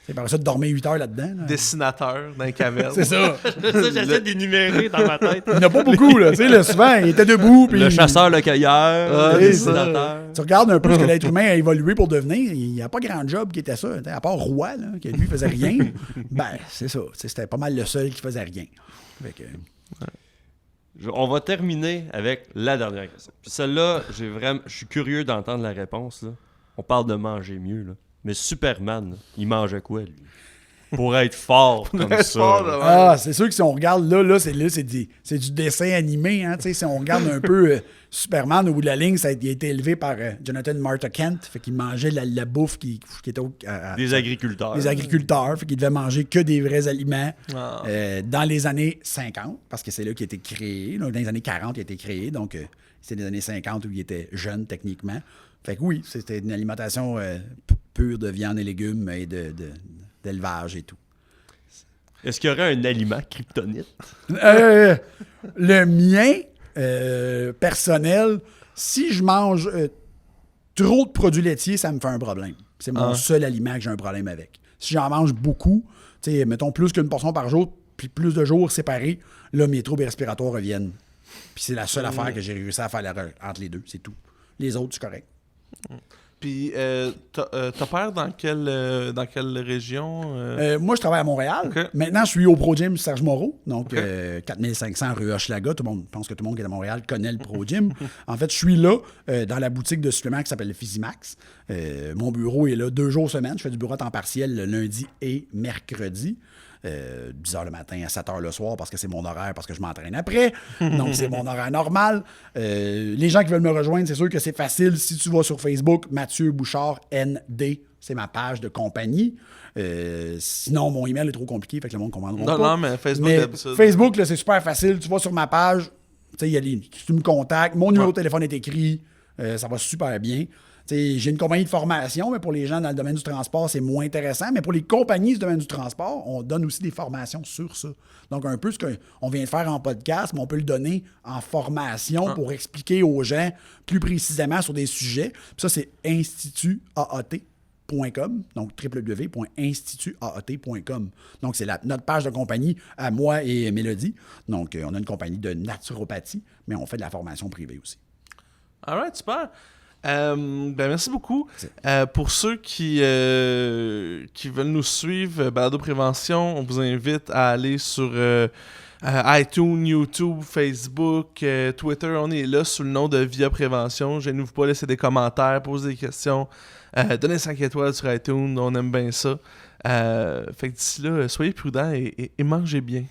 C'est par ça de dormir 8 heures là-dedans. Là. Dessinateur dans les cavernes. C'est ça. J'essaie d'énumérer dans ma tête. Il n'y en a pas beaucoup. Là. Souvent, il était debout. Puis le chasseur, le cueilleur, le dessinateur. Tu regardes un peu ce que l'être humain a évolué pour devenir. Il n'y a pas grand job qui était ça. À part Roi, là, qui lui faisait rien. Ben, c'est ça. C'était pas mal le seul qui faisait rien. Fait que... On va terminer avec la dernière question. Puis celle-là, je suis curieux d'entendre la réponse. Là. On parle de manger mieux. Là. Mais Superman, il mangeait quoi, lui? Pour être fort comme ça. C'est sûr que si on regarde là c'est du dessin animé. Hein, si on regarde un peu Superman, au bout de la ligne, ça a été élevé par Jonathan Martha Kent. Fait qu'il mangeait la bouffe qui était des agriculteurs. Des agriculteurs. Fait qu'il devait manger que des vrais aliments dans les années 50, parce que c'est là qu'il a été créé. Là, dans les années 40, il a été créé. Donc, c'est les années 50 où il était jeune techniquement. Fait que oui, c'était une alimentation pure de viande et légumes et d'élevage et tout. Est-ce qu'il y aurait un aliment kryptonite? Le mien, personnel, si je mange trop de produits laitiers, ça me fait un problème. C'est mon seul aliment que j'ai un problème avec. Si j'en mange beaucoup, mettons plus qu'une portion par jour, puis plus de jours séparés, là, mes troubles respiratoires reviennent. Puis c'est la seule affaire que j'ai réussi à faire entre les deux, c'est tout. Les autres, c'est correct. Puis, t'opères dans quelle région? Moi, je travaille à Montréal. Okay. Maintenant, je suis au Pro Gym Serge Moreau, donc 4500 rue Hochelaga. Je pense que tout le monde qui est à Montréal connaît le Pro Gym. En fait, je suis là, dans la boutique de suppléments qui s'appelle le Physimax. Mon bureau est là 2 jours semaine. Je fais du bureau à temps partiel le lundi et mercredi. 10 h le matin à 7 h le soir parce que c'est mon horaire, parce que je m'entraîne après. Donc, c'est mon horaire normal. Les gens qui veulent me rejoindre, c'est sûr que c'est facile. Si tu vas sur Facebook, Mathieu Bouchard, ND, c'est ma page de compagnie. Sinon, mon email est trop compliqué, fait que le monde ne comprendra pas. Non, mais Facebook, Facebook, là, c'est super facile. Tu vas sur ma page, sais, tu me contactes, mon numéro de téléphone est écrit, ça va super bien. J'ai une compagnie de formation, mais pour les gens dans le domaine du transport, c'est moins intéressant. Mais pour les compagnies du domaine du transport, on donne aussi des formations sur ça. Donc, un peu ce qu'on vient de faire en podcast, mais on peut le donner en formation pour expliquer aux gens plus précisément sur des sujets. Puis ça, c'est institutaat.com, donc www.institutaat.com. Donc, c'est notre page de compagnie à moi et Mélodie. Donc, on a une compagnie de naturopathie, mais on fait de la formation privée aussi. All right, super. Merci beaucoup. Pour ceux qui veulent nous suivre, Balado Prévention, on vous invite à aller sur iTunes, YouTube, Facebook, Twitter. On est là sous le nom de Via Prévention. Je ne vous pas laisser des commentaires, poser des questions, donnez 5 étoiles sur iTunes. On aime bien ça. Fait que d'ici là, soyez prudents et mangez bien.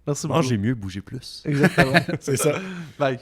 Merci beaucoup. Mangez mieux, bougez plus. Exactement. C'est ça. Bye.